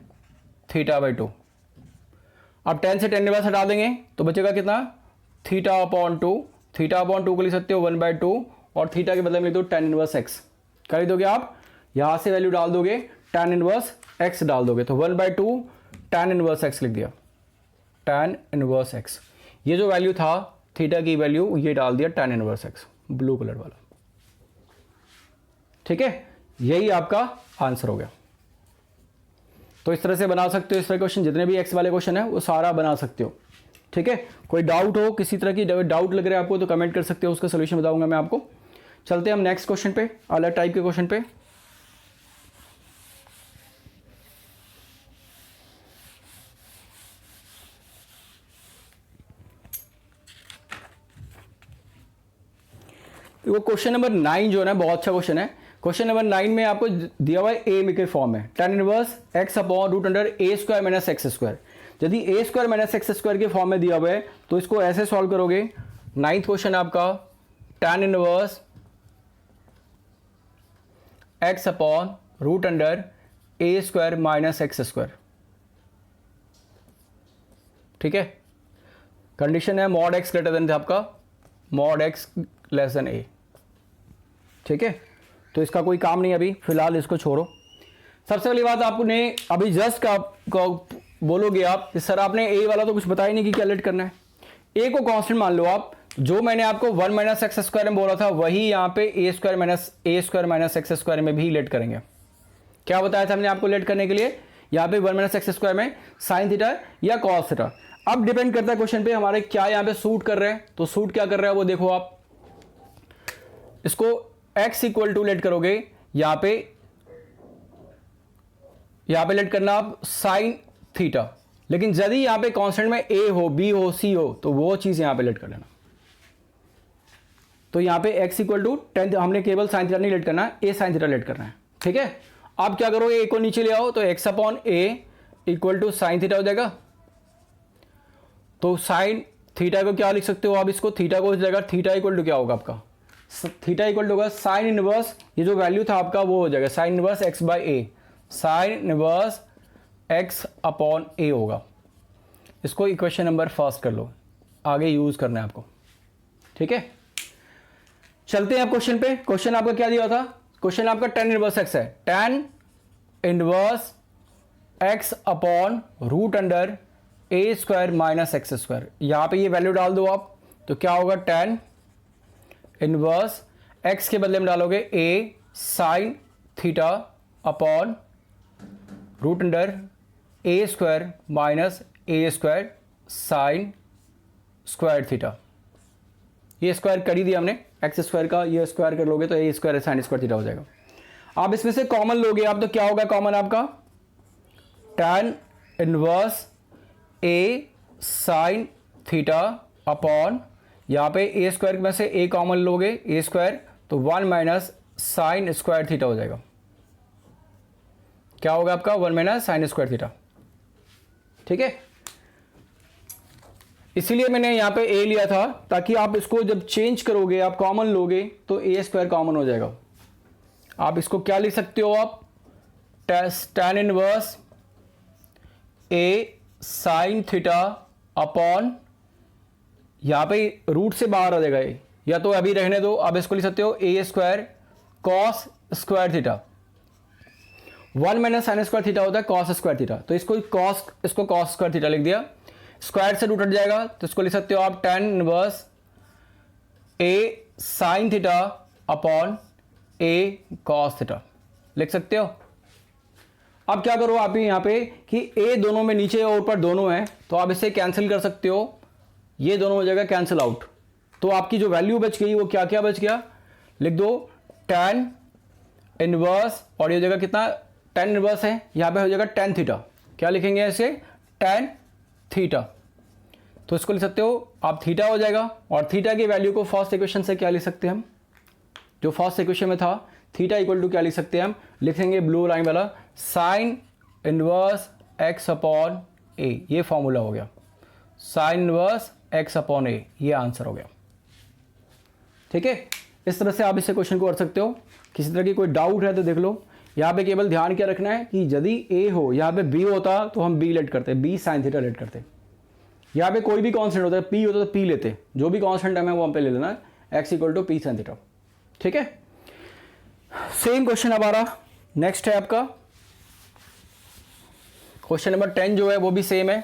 theta by 2। अब 10 से 10 इनवर्स हटा देंगे तो बचेगा कितना, थीटा अपॉन 2, थीटा अपॉन 2 को लिख सकते हो 1/2, और थीटा के बदले में लिख दो टेन इनवर्स एक्स। कर दोगे आप, यहां से वैल्यू डाल दोगे, टेन इनवर्स एक्स डाल दोगे, तो 1/2 टेन इनवर्स एक्स लिख दिया, टेन इनवर्स एक्स। ये जो वैल्यू था थीटा की वैल्यू ये डाल दिया ten inverse x, blue colour वाला। ठीक है, यही आपका आंसर हो गया। तो इस तरह से बना सकते हो, इस तरह क्वेश्चन जितने भी एक्स वाले क्वेश्चन है वो सारा बना सकते हो। ठीक है, कोई डाउट हो, किसी तरह की डाउट लग रहा है आपको तो कमेंट कर सकते हो, उसका सोल्यूशन बताऊंगा मैं आपको। चलते हैं हम नेक्स्ट क्वेश्चन पे, अलग टाइप के क्वेश्चन पे। वो क्वेश्चन नंबर 9 जो है ना बहुत अच्छा क्वेश्चन है। क्वेश्चन नंबर 9 में आपको दिया हुआ है ए के फॉर्म में, tan inverse x upon root under a square minus x square. यदि a square minus x square के फॉर्म में दिया हुआ है तो इसको ऐसे सॉल्व करोगे। 9th क्वेश्चन आपका tan inverse x upon root under a square minus x square. ठीक है, कंडीशन है मॉड एक्स ग्रेटर देन आपका mod x less than a. ठीक है, तो इसका कोई काम नहीं अभी फिलहाल, इसको छोड़ो। सबसे पहली बात आपने अभी जस्ट का बोलोगे आप कि सर आपने ए वाला तो कुछ बताया नहीं कि कैलकुलेट करना है। ए को कांस्टेंट मान लो आप, जो मैंने आपको 1 माइनस एक्स स्क्वायर में बोला था वही यहाँ पे ए स्क्वायर माइनस एक्स स्क्वायर में भी लेट करेंगे। क्या बताया था हमने आपको लेट करने के लिए, यहाँ पे 1 माइनस एक्स स्क्वायर में साइन थीटा या कॉस थीटा। अब डिपेंड करता है क्वेश्चन पे हमारे क्या यहाँ पे सूट कर रहे हैं, तो सूट क्या कर रहा है वो देखो आप। इसको x इक्वल टू लेट करोगे, यहाँ पे लेट करना आप साइन थीटा, लेकिन यदि यहाँ पे कांस्टेंट में a हो, b हो, c हो तो वो चीज यहाँ पे लेट कर लेना। तो यहाँ पे x इक्वल टू 10, हमने केवल साइन थीटा नहीं लेट करना, a साइन थीटा लेट करना है। ठीक है, आप क्या करो, a को नीचे ले आओ तो x upon a equal to sine theta हो जाएगा। तो साइन थीटा को क्या लिख सकते हो आप, इसको थीटा को हो जाएगा, थीटा इक्वल टू क्या होगा आपका, थीटा इक्वल टू होगा साइन इनवर्स, ये जो वैल्यू था आपका वो हो जाएगा sine inverse x by a, sine inverse x upon a होगा। इसको इक्वेशन नंबर फर्स्ट कर लो, आगे यूज करना है आपको। ठीक है, चलते हैं आप क्वेश्चन पे। क्वेश्चन आपका क्या दिया था, क्वेश्चन आपका tan इनवर्स x है, tan inverse x upon root under a square minus x square. यहां पे ये वैल्यू डाल दो आप, तो क्या होगा tan इनवर्स x के बदले में डालोगे a sine theta upon root under a square minus a square sine square theta. ये स्क्वायर कर ही दिया हमने, एक्स स्क्वायर का ये स्क्वायर कर लोगे तो ए स्क्वायर साइन स्क्वायर थीटा हो जाएगा। आप इसमें से कॉमन लोगे आप, तो क्या होगा कॉमन आपका, tan इनवर्स ए साइन थीटा अपॉन, यहाँ पे ए स्क्वायर में से ए कॉमन लोगे ए स्क्वायर, तो 1 माइनस साइन स्क्वायर थीटा हो जाएगा। क्या होगा आपका 1 माइनस साइन स्क्वायर थीटा। ठीक है, इसीलिए मैंने यहाँ पे ए लिया था ताकि आप इसको जब चेंज करोगे आप कॉमन लोगे तो ए स्क्वायर कॉमन हो जाएगा। आप इसको क्या लिख सकते हो आप, tan इनवर्स ए साइन थीटा अपॉन, यहां पे रूट से बाहर आ जाएगा ये, या तो अभी रहने दो, अब इसको लिख सकते हो a square cos square theta. 1 minus sine square theta होता है कॉस स्क्वायर थीटा, तो इसको कॉस स्क्वायर थीटा लिख दिया। स्क्वायर से रूट हट जाएगा तो इसको लिख सकते हो आप tan इनवर्स ए साइन थीटा अपॉन ए कॉस थीटा लिख सकते हो। अब क्या करो आप यहाँ पे कि a दोनों में नीचे और ऊपर दोनों है, तो आप इसे कैंसिल कर सकते हो, ये दोनों हो जाएगा कैंसिल आउट। तो आपकी जो वैल्यू बच गई वो क्या क्या बच गया, लिख दो tan इनवर्स, और ये जगह कितना tan इनवर्स है, यहाँ पे हो जाएगा tan थीटा। क्या लिखेंगे ऐसे, tan थीटा, तो इसको लिख सकते हो आप थीटा हो जाएगा। और थीटा की वैल्यू को फर्स्ट इक्वेशन से क्या लिख सकते हैं हम, जो फर्स्ट इक्वेशन में था थीटा इक्वल टू क्या लिख सकते हैं हम, लिखेंगे ब्लू लाइन वाला साइन इनवर्स एक्स अपॉन ए, ये फॉर्मूला हो गया, साइन इनवर्स एक्स अपॉन ए, ये आंसर हो गया। ठीक है, इस तरह से आप इसे क्वेश्चन को कर सकते हो। किसी तरह की कोई डाउट है तो देख लो। यहाँ पे केवल ध्यान क्या रखना है कि यदि ए हो, यहाँ पे बी होता तो हम बी लेट करते, बी साइन थीटा लेट करते। यहाँ पे कोई भी कांस्टेंट होता है, पी होता तो पी लेते, जो भी कांस्टेंट है वो हम पे ले लेना, x equal to p sine theta. ठीक है, सेम क्वेश्चन हमारा नेक्स्ट है आपका क्वेश्चन नंबर 10 जो है वो भी सेम है।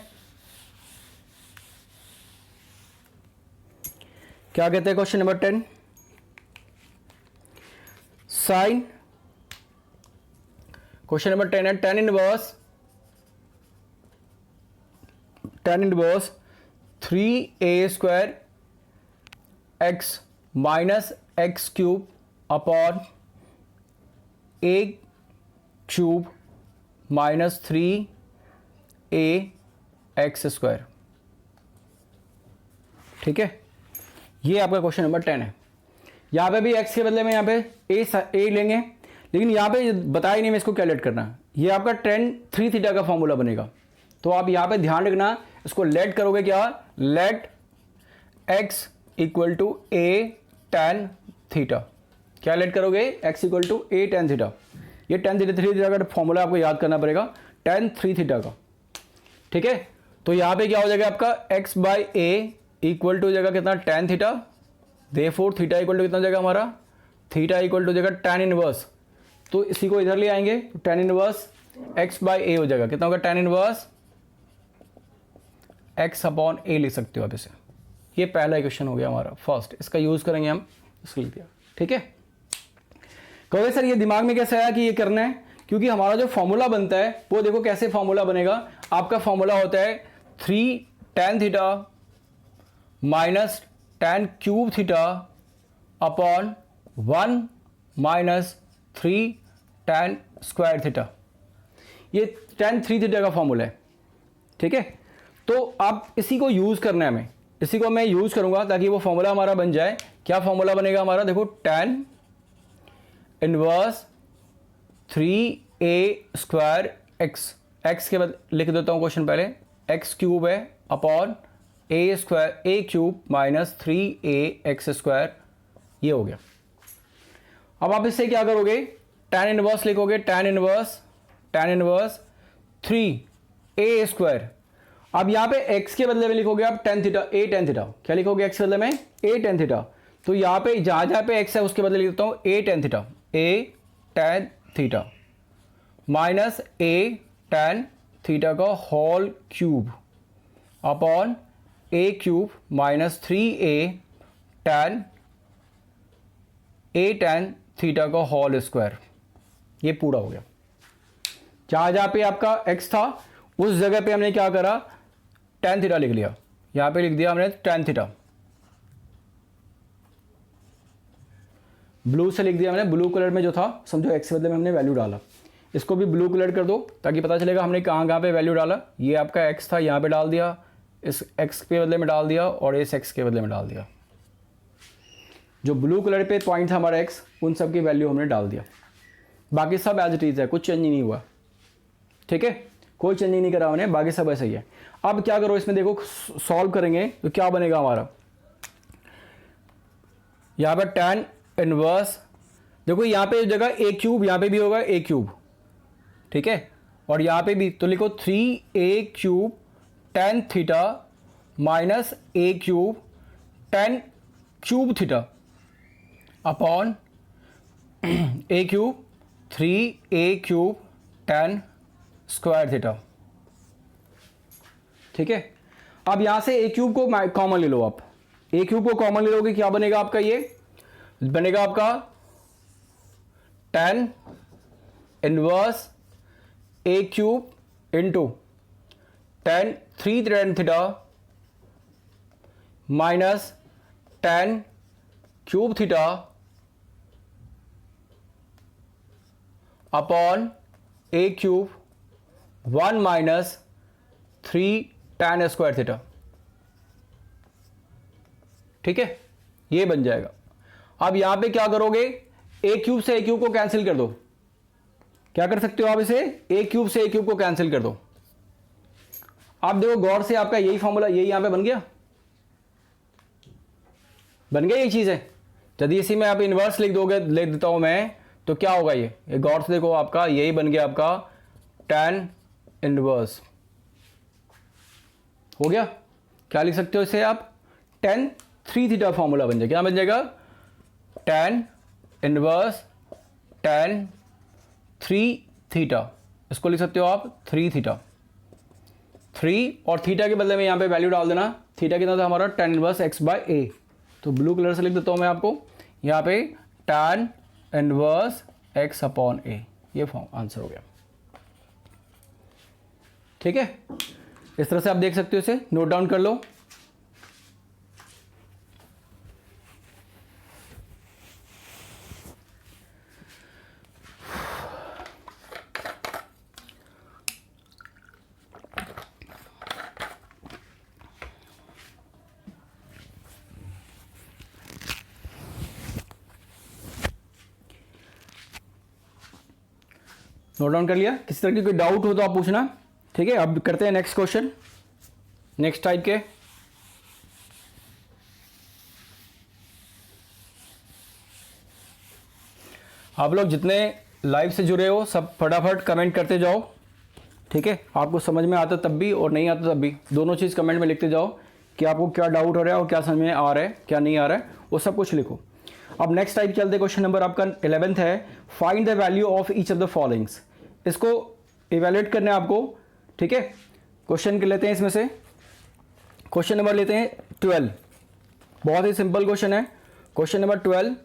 क्या कहते हैं question number 10, sine, question number 10 है tan inverse 3a square x minus x cube upon a cube minus 3a x square. ठीक है, ये आपका क्वेश्चन नंबर 10 है। यहाँ पे भी x के बदले में यहाँ पे a लेंगे, लेकिन यहाँ पे बताया ही नहीं मैं इसको कैलकुलेट करना। ये आपका tan 3 थीटा का फॉर्मूला बनेगा, तो आप यहाँ पे ध्यान रखना, इसको लेट करोगे क्या, let x equal to a tan theta. क्या लेट करोगे, x equal to a tan theta. ये टेन थीटा का फॉर्मूला आपको याद करना पड़ेगा, टेन थ्री थीटा का, ठीक है। तो यहाँ पे क्या हो जाएगा आपका x by a equal to हो जाएगा कितना, tan theta. Therefore theta equal to कितना हो जाएगा हमारा, थीटा इक्वल टू हो जाएगा टेन इनवर्स। तो इसी को इधर ले आएंगे, टेन इनवर्स x बाई ए हो जाएगा कितना होगा, टेन इनवर्स x अपॉन ए लिख सकते हो आप इसे। ये पहला इक्वेशन हो गया हमारा फर्स्ट, इसका यूज करेंगे हम, इसको लिख दिया, ठीक है। कहोगे सर ये दिमाग में कैसे आया कि ये करना है, क्योंकि हमारा जो फॉर्मूला बनता है वो देखो कैसे फॉर्मूला बनेगा। आपका फॉर्मूला होता है three tan theta minus tan cube theta upon one minus three tan square theta. ये टेन थ्री थीटा का फॉर्मूला है, ठीक है। तो आप इसी को यूज करना है, हमें इसी को मैं यूज करूंगा ताकि वो फॉर्मूला हमारा बन जाए। क्या फॉर्मूला बनेगा हमारा, देखो टेन इनवर्स थ्री ए स्क्वायर एक्स के बाद लिख देता हूं क्वेश्चन पहले, एक्स क्यूब है अपॉन ए स्क्वायर ए क्यूब माइनस थ्री ए एक्स स्क्वायर, ये हो गया। अब आप इससे क्या करोगे, टेन इनवर्स लिखोगे, टेन इनवर्स थ्री ए स्क्वायर। अब यहाँ पे x के बदले में लिखोगे आप टेन थीटा, ए टेन थीटा। क्या लिखोगे x के बदले में, ए टेन थीटा। तो यहाँ पे जहाँ पे x है उसके बदले लिख देता हूँ ए टेन थीटा, ए टेन थीटा माइनस ए टेन थीटा का whole cube upon a cube minus three A tan theta का होल स्क्वायर। ये पूरा हो गया। जहाँ पे आपका x था उस जगह पे हमने क्या करा, टेन थीटा लिख लिया, यहाँ पे लिख दिया हमने टेन थीटा। ब्लू से लिख दिया हमने, ब्लू कलर में जो था समझो x के बदले में हमने वैल्यू डाला। इसको भी ब्लू कलर कर दो ताकि पता चलेगा हमने कहाँ पे वैल्यू डाला। ये आपका x था, यहाँ पे डाल दिया, इस x के बदले में डाल दिया और इस x के बदले में डाल दिया। जो ब्लू कलर पे पॉइंट था हमारा x, उन सब की वैल्यू हमने डाल दिया। बाकी सब एज इट इज है, कुछ चेंज नहीं हुआ, ठीक है, कोई चेंज नहीं करा हमने, बाकी सब ऐसा ही है। अब क्या करो, इसमें देखो सॉल्व करेंगे तो क्या बनेगा हमारा, यहाँ पर टेन इनवर्स, देखो यहाँ पे जगह ए क्यूब, यहाँ पे भी होगा ए क्यूब, ठीक है, और यहाँ पे भी, तो लिखो three a cube tan theta minus a cube tan cube theta upon a cube three a cube tan square theta, ठीक है। अब यहां से ए क्यूब को कॉमन ले लो, आप ए क्यूब को कॉमन ले लोगे, क्या बनेगा आपका, ये बनेगा आपका tan inverse a cube into tan three tan theta minus tan cube theta upon a cube one minus three tan square theta, ठीक है, ये बन जाएगा। अब यहां पे क्या करोगे, ए क्यूब से ए क्यूब को कैंसिल कर दो। क्या कर सकते हो आप इसे, ए क्यूब से ए क्यूब को कैंसिल कर दो। आप देखो गौर से, आपका यही फॉर्मूला, यही यहां पे बन गया, यही चीज है। यदि इसी में आप इनवर्स लिख दोगे, लिख देता हूं मैं, तो क्या होगा, ये गौर से देखो, आपका यही बन गया, आपका टेन इनवर्स हो गया। क्या लिख सकते हो इसे आप, टेन थ्री थीटा फॉर्मूला बन जाएगा। क्या बन जाएगा, tan inverse tan three theta, इसको लिख सकते हो आप थ्री थीटा, थ्री और थीटा के बदले में यहाँ पे वैल्यू डाल देना। थीटा कितना था हमारा, टेन इनवर्स एक्स बाय ए। तो ब्लू कलर से लिख देता हूँ मैं आपको यहाँ पे, टेन इनवर्स एक्स अपॉन ए। ये आंसर हो गया, ठीक है। इस तरह से आप देख सकते हो, इसे नोट डाउन कर लो। नोट डाउन कर लिया। किसी तरह की कोई डाउट हो तो आप पूछना, ठीक है। अब करते हैं नेक्स्ट क्वेश्चन, नेक्स्ट टाइप के। आप लोग जितने लाइव से जुड़े हो सब फटाफट कमेंट करते जाओ, ठीक है। आपको समझ में आता तब भी और नहीं आता तब भी, दोनों चीज़ कमेंट में लिखते जाओ कि आपको क्या डाउट हो रहा है और क्या समझ में आ रहा है, क्या नहीं आ रहा है, वो सब कुछ लिखो। अब नेक्स्ट टाइप चलते, क्वेश्चन नंबर आपका 11th है, find the value of each of the followings. इसको इवेल्युएट करना है आपको, ठीक है। क्वेश्चन के लेते हैं इसमें से, क्वेश्चन नंबर लेते हैं 12, बहुत ही सिंपल क्वेश्चन है। क्वेश्चन नंबर 12,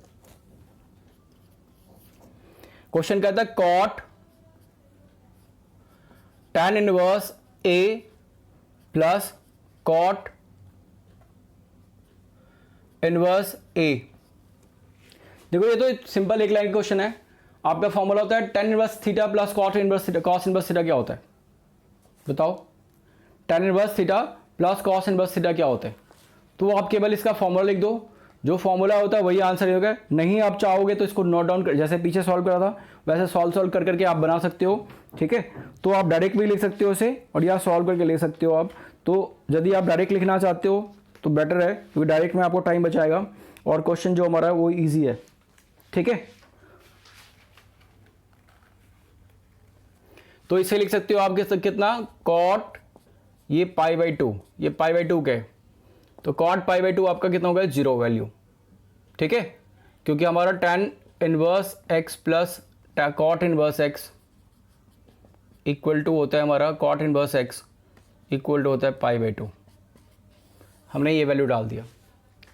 क्वेश्चन कहता है cot tan inverse A plus cot inverse A। देखो ये तो सिंपल एक लाइन क्वेश्चन है। आपका फॉर्मूला होता है tan inverse theta plus cot inverse theta. Cos inverse theta क्या होता है बताओ? tan inverse theta plus cos inverse theta क्या होता है? तो आप केवल इसका फॉर्मूला लिख दो, जो फॉर्मूला होता है वही आंसर होगा। नहीं आप चाहोगे तो इसको नोट डाउन कर, जैसे पीछे सॉल्व करा था वैसे सॉल्व कर करके आप बना सकते हो, ठीक है। तो आप डायरेक्ट भी लिख सकते हो इसे और या सॉल्व करके ले सकते हो आप। तो यदि आप डायरेक्ट लिखना चाहते हो तो बेटर है, क्योंकि डायरेक्ट में आपको टाइम बचाएगा और क्वेश्चन जो हमारा है वो ईजी है, ठीक है। तो इसे लिख सकते हो आप कितना, कॉट ये π/2, ये π/2 के, तो कॉट π/2 आपका कितना होगा, 0 वैल्यू, ठीक है। क्योंकि हमारा tan inverse x plus cot inverse x equal to होता है हमारा cot inverse x equal to होता है π/2। हमने ये वैल्यू डाल दिया,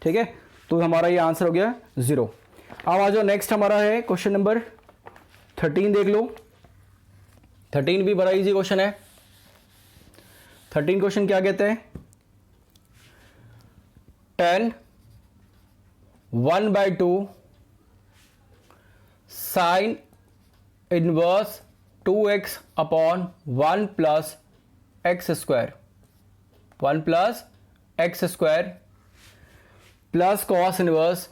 ठीक है। तो हमारा ये आंसर हो गया 0। अब आ जाओ नेक्स्ट हमारा है क्वेश्चन नंबर 13, देख लो। 13 भी बड़ा इजी क्वेश्चन है। 13 क्वेश्चन क्या कहते हैं, tan 1/2 sine inverse 2x upon 1 plus x square, 1 plus x square plus cos inverse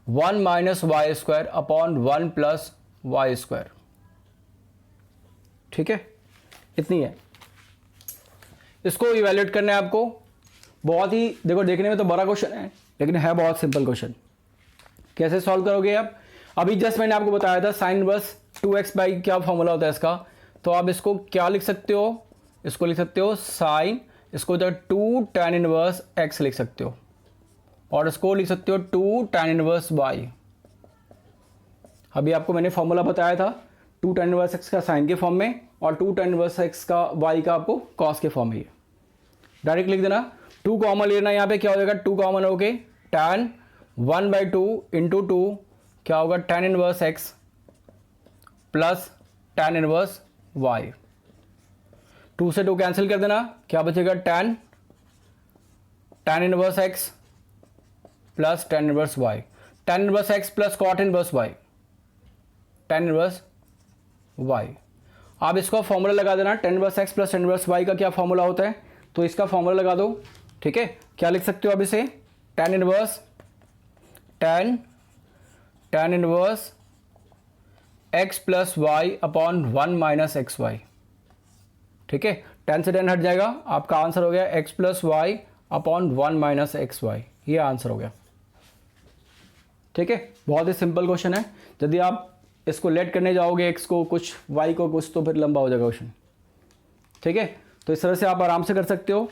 1 minus y square upon 1 plus y square, ठीक है। इतनी है, इसको इवैल्यूएट करना है आपको। बहुत ही देखो, देखने में तो बड़ा क्वेश्चन है लेकिन है बहुत सिंपल क्वेश्चन। कैसे सॉल्व करोगे आप? अभी जस्ट मैंने आपको बताया था साइन इनवर्स 2x बाई क्या फॉर्मूला होता है इसका। तो आप इसको क्या लिख सकते हो, इसको लिख सकते हो साइन, इसको 2 tan इनवर्स x लिख सकते हो और इसको लिख सकते हो 2 tan इनवर्स y। अभी आपको मैंने फॉर्मूला बताया था 2 tan इनवर्स x का साइन के फॉर्म में और 2 tan इनवर्स x का y का आपको कॉस के फॉर्म में। ये डायरेक्ट लिख देना। 2 कॉमन लेना, यहाँ पे क्या हो जाएगा, 2 कॉमन हो गए, tan 1/2 इंटू 2 क्या होगा, tan inverse x plus tan inverse y। 2 से 2 कैंसिल कर देना, क्या बचेगा, tan inverse x plus tan inverse y, tan inverse x plus cot inverse y, tan inverse y। आप इसको फॉर्मूला लगा देना, tan inverse x plus tan inverse y का क्या फॉर्मूला होता है, तो इसका फॉर्मूला लगा दो, ठीक है। क्या लिख सकते हो आप इसे, tan inverse x plus y upon 1 minus x y, ठीक है। tan से tan हट जाएगा, आपका आंसर हो गया x plus y upon 1 minus x y. ये आंसर हो गया, ठीक है। बहुत ही सिंपल क्वेश्चन है। यदि आप इसको लेट करने जाओगे x को कुछ y को कुछ, तो फिर लंबा हो जाएगा क्वेश्चन, ठीक है। तो इस तरह से आप आराम से कर सकते हो।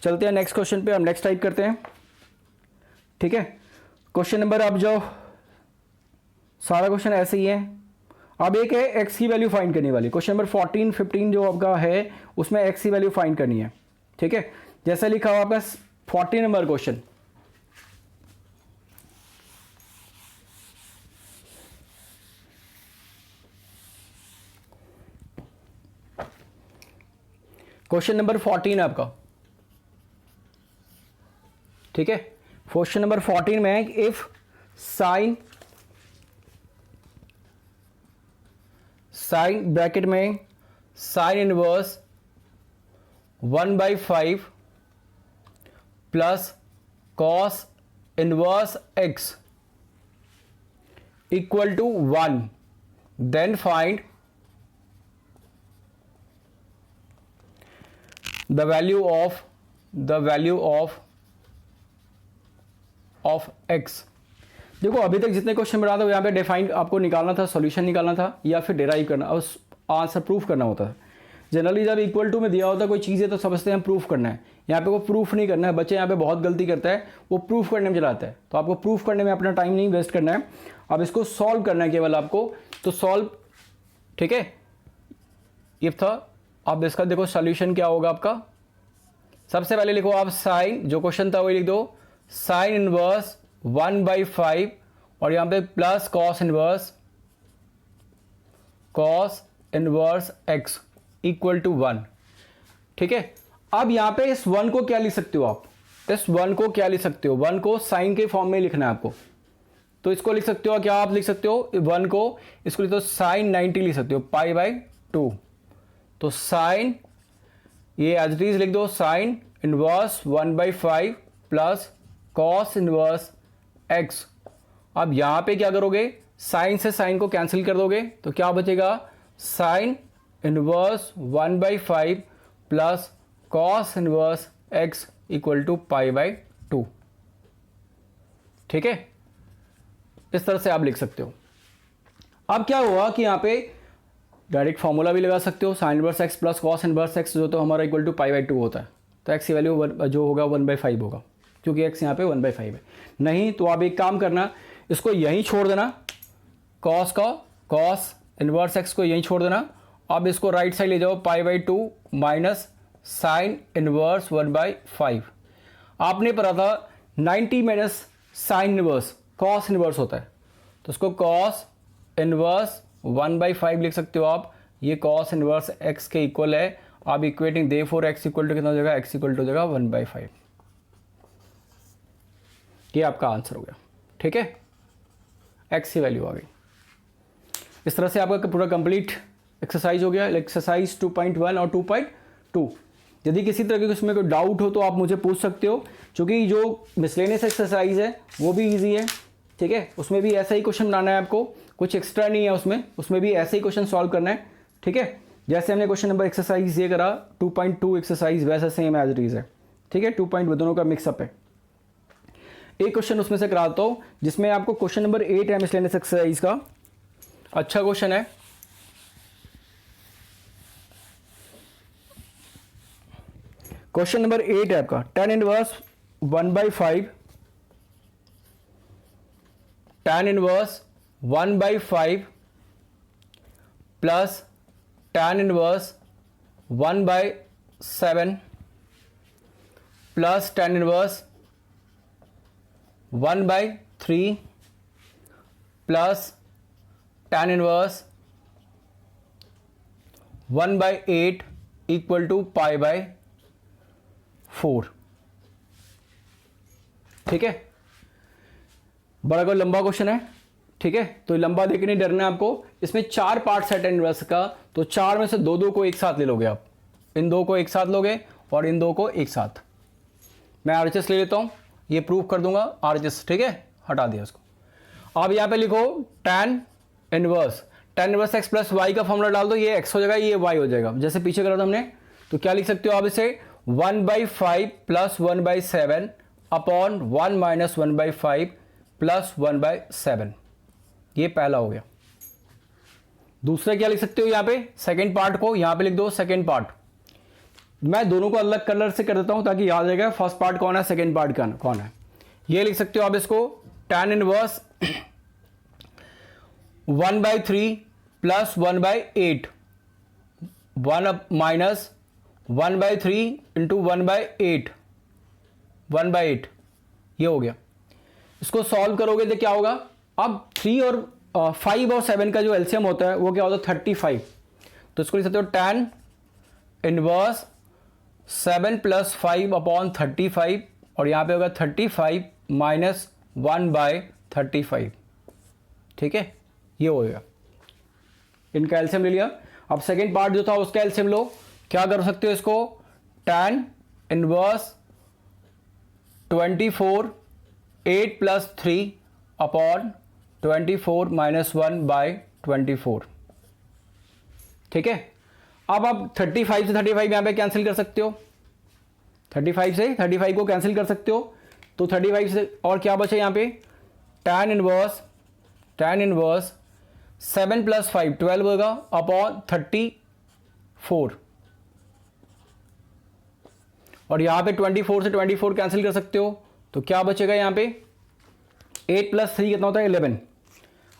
चलते हैं नेक्स्ट क्वेश्चन पे, हम नेक्स्ट टाइप करते हैं, ठीक है। क्वेश्चन नंबर, आप जो सारा क्वेश्चन ऐसे ही है। अब एक है x की वैल्यू फाइंड करने वाली। क्वेश्चन नंबर 14, 15 जो आपका है उसमें x की वैल्यू फाइंड करनी है, ठीक है। जैसा लिखा हुआ आपका 14 नंबर क्वेश्चन, क्वेश्चन नंबर 14 है आपका, ठीक है। क्वेश्चन नंबर 14 में इफ साइन ब्रैकेट में sine inverse 1/5 plus cos inverse x equal to 1, then find the value of of x. देखो अभी तक जितने क्वेश्चन बना था यहाँ पे डिफाइन आपको निकालना था, सॉल्यूशन निकालना था या फिर डिराइव करना और आंसर प्रूफ करना होता है। जनरली जब इक्वल टू में दिया होता है कोई चीज़ है तो समझते हैं हम प्रूफ करना है, यहाँ पे वो प्रूफ नहीं करना है। बच्चे यहाँ पे बहुत गलती करता है, वो प्रूफ करने में चलाता है। तो आपको प्रूफ करने में अपना टाइम नहीं वेस्ट करना है, अब इसको सॉल्व करना है केवल आपको। तो सॉल्व, ठीक है, ये था। अब इसका देखो सॉल्यूशन क्या होगा आपका। सबसे पहले लिखो आप साइन, जो क्वेश्चन था वही लिख दो, साइन इनवर्स 1/5 और यहाँ पे plus cos inverse x equal to 1। ठीक है, अब यहाँ पे इस 1 को क्या लिख सकते हो आप, इस 1 को क्या लिख सकते हो, 1 को साइन के फॉर्म में लिखना है आपको। तो इसको लिख सकते हो, क्या आप लिख सकते हो 1 को, इसको लिख दो साइन 90 लिख सकते हो π/2। तो साइन, ये एज इट इज लिख दो, sign inverse 1/5 plus cos inverse x. अब यहाँ पे क्या करोगे, साइन से साइन को कैंसिल कर दोगे तो क्या बचेगा, sine inverse 1/5 plus cos inverse x equal to π/2। ठीक है, इस तरह से आप लिख सकते हो। अब क्या हुआ कि यहाँ पे डायरेक्ट फॉर्मूला भी लगा सकते हो, sine inverse x plus cos inverse x जो तो हमारा इक्वल टू π/2 होता है। तो एक्स की वैल्यू जो होगा 1/5 होगा, क्योंकि एक्स यहाँ पे 1/5 है। नहीं तो आप एक काम करना, इसको यहीं छोड़ देना, कॉस इनवर्स एक्स को यहीं छोड़ देना। अब इसको राइट साइड ले जाओ, π/2 माइनस साइन इनवर्स 1/5। आपने पढ़ा था 90 minus sine inverse cos inverse होता है, तो इसको कॉस इनवर्स 1/5 लिख सकते हो आप। ये कॉस इनवर्स एक्स के इक्वल है। आप equating therefore x equal to कितना हो जाएगा, एक्स इक्वल टू हो जाएगा 1/5। ये आपका आंसर हो गया। ठीक है, एक्स की वैल्यू आ गई। इस तरह से आपका पूरा कंप्लीट एक्सरसाइज हो गया, एक्सरसाइज 2.1 और 2.2। यदि किसी तरह के उसमें कोई डाउट हो तो आप मुझे पूछ सकते हो, क्योंकि जो मिसलेनियस एक्सरसाइज है वो भी इजी है। ठीक है, उसमें भी ऐसा ही क्वेश्चन बनाना है आपको, कुछ एक्स्ट्रा नहीं है उसमें भी ऐसे ही क्वेश्चन सॉल्व करना है। ठीक है, जैसे हमने क्वेश्चन नंबर एक्सरसाइज ये करा 2.2 एक्सरसाइज, वैसा सेम एज इट इज है। ठीक है, 2.2 दोनों का मिक्सअप है। एक क्वेश्चन उसमें से कराता हूँ जिसमें आपको क्वेश्चन नंबर 8 है मिसलेनियस एक्सरसाइज का। अच्छा क्वेश्चन है। क्वेश्चन नंबर 8 है आपका, tan inverse 1/5, tan inverse 1/5 plus tan inverse 1/7 plus tan inverse 1/3 plus tan inverse 1/8 equal to π/4। ठीक है, बड़ा कोई लंबा क्वेश्चन है। ठीक है, तो लंबा देख नहीं डरना है आपको। इसमें 4 पार्ट्स है tan इनवर्स का, तो 4 में से 2-2 को एक साथ ले लोगे आप, इन 2 को एक साथ लोगे और इन 2 को एक साथ। मैं RHS ले लेता हूं, ये प्रूफ कर दूंगा RHS। ठीक है, हटा दिया उसको। अब यहां पे लिखो tan inverse x plus y का फॉर्मूला डाल दो, ये एक्स हो जाएगा, ये वाई हो जाएगा, जैसे पीछे करा था हमने। तो क्या लिख सकते हो आप इसे, 1/5 प्लस 1/7 अपॉन 1 माइनस 1/5 प्लस 1/7। ये पहला हो गया। दूसरा क्या लिख सकते हो, यहाँ पे सेकेंड पार्ट को यहाँ पे लिख दो, सेकेंड पार्ट। मैं दोनों को अलग कलर से कर देता हूं ताकि याद रहेगा फर्स्ट पार्ट कौन है, सेकेंड पार्ट कौन है। ये लिख सकते हो आप इसको, tan inverse 1/3 plus 1/8, 1 minus 1/3 into 1/8, 1/8 ये हो गया। इसको सॉल्व करोगे तो क्या होगा, अब 3 और 5 और 7 का जो एलसीएम होता है वो क्या होता है 35। तो इसको लिख सकते हो tan इनवर्स 7 प्लस 5 अपॉन 35 और यहाँ पे होगा 35 माइनस 1/35। ठीक है, ये हो गया। इनका एलसीएम ले लिया। अब सेकेंड पार्ट जो था उसका एलसीएम लो। क्या कर सकते हो इसको, tan inverse 24 8 plus 3 upon 24 minus 1/24। ठीक है, अब आप 35 से 35 यहां पे कैंसिल कर सकते हो, 35 से 35 को कैंसिल कर सकते हो। तो 35 से और क्या बचे यहाँ पे, tan इनवर्स 7 + 5 12 होगा अपॉन 34, और यहाँ पे 24 से 24 कैंसिल कर सकते हो, तो क्या बचेगा यहाँ पे 8 + 3 कितना होता है 11,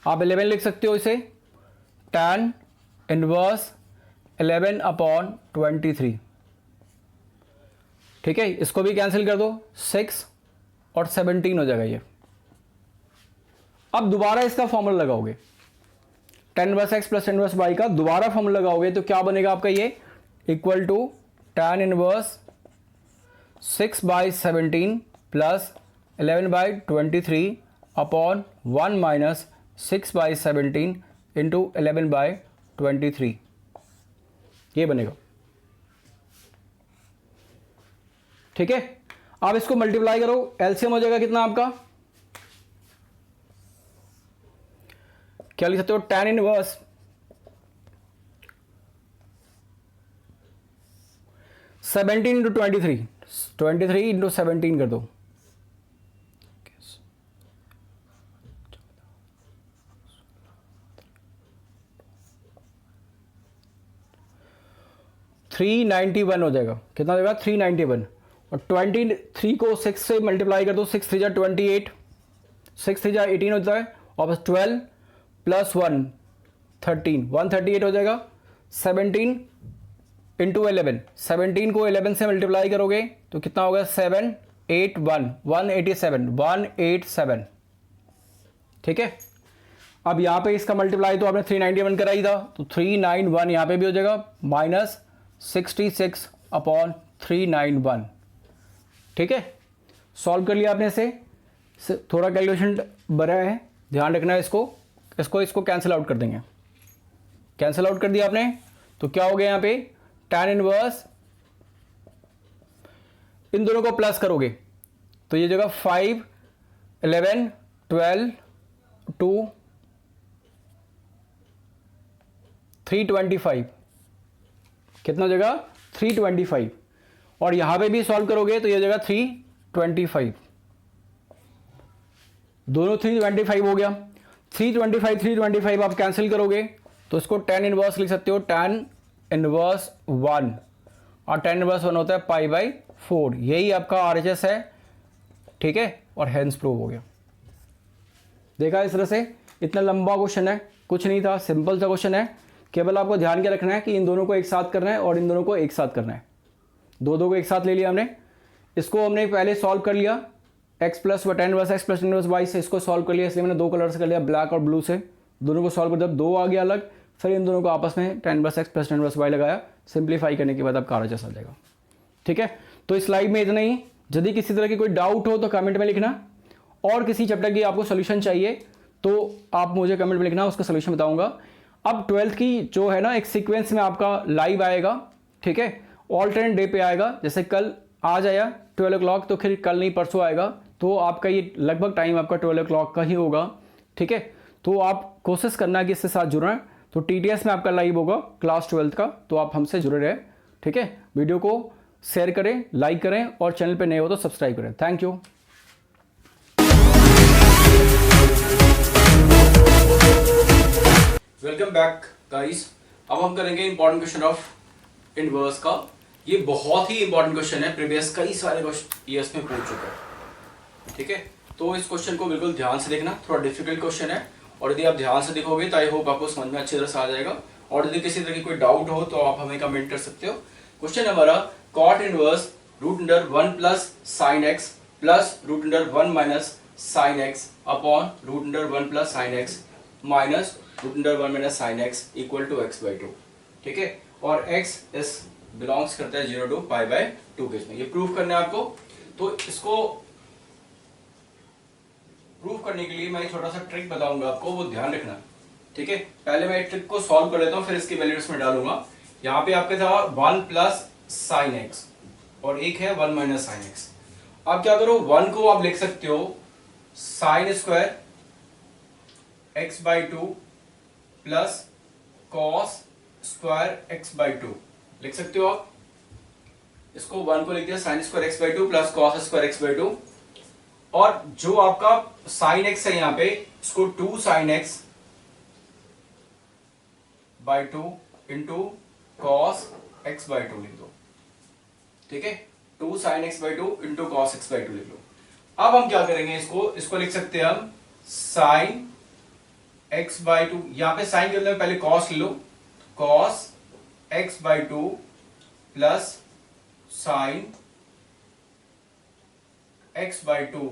आप 11 लिख सकते हो इसे, tan इनवर्स 11 अपॉन 23। ठीक है, इसको भी कैंसिल कर दो, 6 और 17 हो जाएगा ये। अब दोबारा इसका फॉर्मूला लगाओगे, tan inverse x plus tan inverse y का दोबारा फॉर्मूला लगाओगे तो क्या बनेगा आपका ये, equal to tan inverse 6/17 plus 11/23 upon 1 minus 6/17 into 11/23, ये बनेगा। ठीक है, आप इसको मल्टीप्लाई करो, एलसीएम हो जाएगा कितना आपका, क्या लिख सकते हो, tan इनवर्स 17 इंटू 23 इंटू 17 कर दो, 391 हो जाएगा, कितना हो जाएगा 391, और 23 को 6 से मल्टीप्लाई कर दो, 6 3 जा 28, 6 3 जा 18 होता है, और बस 12 प्लस 1 13 138 हो जाएगा। 17 इंटू 11, 17 को 11 से मल्टीप्लाई करोगे तो कितना होगा 781 187। ठीक है, अब यहाँ पे इसका मल्टीप्लाई तो आपने 391 करा ही था, तो 391 यहाँ पे भी हो जाएगा, माइनस 66 अपॉन 391। ठीक है, सॉल्व कर लिया आपने इसे, थोड़ा कैलकुलेशन बड़ा है, ध्यान रखना है इसको कैंसिल आउट कर देंगे। कैंसिल आउट कर दिया आपने तो क्या हो गया यहाँ पे, tan इनवर्स, इन दोनों को प्लस करोगे तो ये जगह 5 11 12 2 325, कितना जगह 325, और यहां पे भी सॉल्व करोगे तो ये जगह 325, दोनों 325 हो गया। 325 आप कैंसिल करोगे तो इसको tan इनवर्स लिख सकते हो, tan इनवर्स 1, और tan इनवर्स 1 होता है π/4, यही आपका RHS है। ठीक है, और हेंस प्रूव हो गया। देखा इस तरह से, इतना लंबा क्वेश्चन है, कुछ नहीं था, सिंपल सा क्वेश्चन है, केवल आपको ध्यान क्या रखना है कि इन दोनों को एक साथ करना है और इन दोनों को एक साथ करना है। दो को एक साथ ले लिया हमने, इसको हमने पहले सॉल्व कर लिया, x plus tan inverse x plus tan inverse y से इसको सॉल्व कर लिया, इसलिए मैंने दो कलर से कर लिया, ब्लैक और ब्लू से। दोनों को सॉल्व कर दिया, दो आ गया अलग, फिर इन दोनों को आपस में tan inverse x plus tan inverse y लगाया, सिंप्लीफाई करने के बाद आपका RHS आ जाएगा। ठीक है, तो इस स्लाइड में इतना ही। यदि किसी तरह की कोई डाउट हो तो कमेंट में लिखना, और किसी चैप्टर की आपको सोल्यूशन चाहिए तो आप मुझे कमेंट में लिखना, उसका सोल्यूशन बताऊंगा। अब 12th की जो है ना, एक सीक्वेंस में आपका लाइव आएगा। ठीक है, ऑल्टरनेट डे पे आएगा, जैसे कल आज आया 12 o'clock, तो फिर कल नहीं परसों आएगा, तो आपका ये लगभग टाइम आपका 12 o'clock का ही होगा। ठीक है, तो आप कोशिश करना कि इसके साथ जुड़ें। तो TTS में आपका लाइव होगा क्लास 12th का, तो आप हमसे जुड़े रहें। ठीक है, वीडियो को शेयर करें, लाइक करें, और चैनल पे नए हो तो सब्सक्राइब करें। Thank you. Welcome back guys. अब हम करेंगे इंपॉर्टेंट क्वेश्चन ऑफ इनवर्स का। ये बहुत ही इंपॉर्टेंट क्वेश्चन है, प्रीवियस कई सारे ईयर्स में पूछ चुका है। ठीक है, तो इस क्वेश्चन को बिल्कुल ध्यान से देखना, थोड़ा डिफिकल्ट क्वेश्चन है, और यदि आप ध्यान से देखोगे तो आई होप आपको समझ में अच्छी तरह से आ जाएगा। और यदि किसी तरह की कोई डाउट हो तो आप हमें कमेंट कर सकते हो। क्वेश्चन हमारा cot inverse √1 plus sine x plus √1 minus sine x upon √1 plus sine x minus √1 minus sine x equal to x/2। ठीक है, और x इस बिलोंग्स करता है 0 to π/2 के इसमें। ये प्रूफ करना है आपको। तो इसको प्रूफ करने के लिए मैं छोटा सा ट्रिक बताऊंगा आपको, वो ध्यान रखना। ठीक है, पहले मैं ट्रिक को सॉल्व कर लेता हूँ, फिर इसकी वैल्यूज में डालूंगा। यहाँ पे आपके था 1 प्लस साइन एक्स और एक है 1 माइनस साइन एक्स। अब क्या करो, 1 को आप लिख सकते हो sine square x/2 plus cos square x/2 लिख सकते हो आप। इसको 1 को लिख दिया sine square x/2 plus cos square x/2, और जो आपका साइन एक्स है यहाँ पे, इसको 2 sine x by 2 into cos x by 2 लिख दो, ठीक है। 2 sine x by 2 into cos x by 2 लिख लो। अब हम क्या करेंगे, इसको लिख सकते हैं हम साइन एक्स बाई 2, यहां पे साइन के बदले में पहले कॉस ले लो, cos x by 2 plus sine x by 2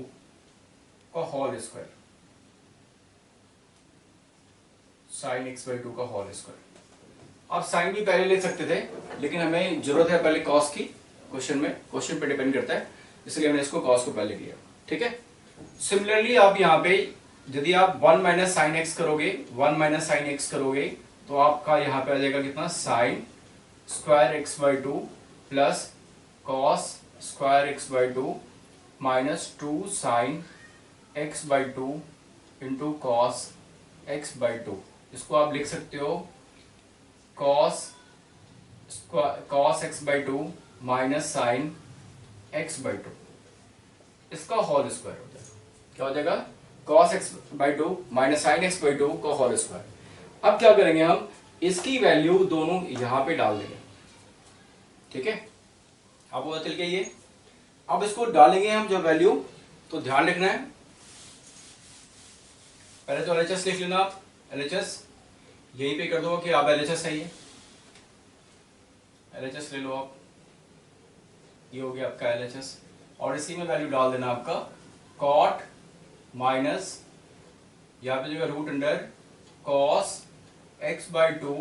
का whole square, sine x by 2 का होल स्क्वायर। आप साइन भी पहले ले सकते थे, लेकिन हमें जरूरत है पहले कॉस की, क्वेश्चन पे डिपेंड करता है, इसलिए हमने इसको कॉस को पहले किया, ठीक है। सिमिलरली आप यहाँ पे यदि आप 1 माइनस साइन एक्स करोगे, 1 माइनस साइन एक्स करोगे, तो आपका यहाँ पे आ जाएगा कितना, sine square x by 2 plus cos square x by 2 minus 2 sine x by 2 into cos x by 2। इसको आप लिख सकते हो cos x by 2 minus sine x by 2, इसका होल स्क्वायर हो जाएगा। क्या हो जाएगा, cos x by 2 minus sine x by 2 का होल स्क्वायर। अब क्या करेंगे हम, इसकी वैल्यू दोनों यहां पे डाल देंगे, ठीक है। आपको पता चल गया ये। अब इसको डालेंगे हम जब वैल्यू, तो ध्यान रखना है, पहले तो एलएचएस लिख लेना आप, एलएचएस यहीं पे कर दो कि आप एलएचएस है, ये एलएचएस ले लो आप, ये हो गया आपका एलएचएस। और इसी में वैल्यू डाल देना आपका कॉट माइनस, यहाँ पे जगह root under cos x by 2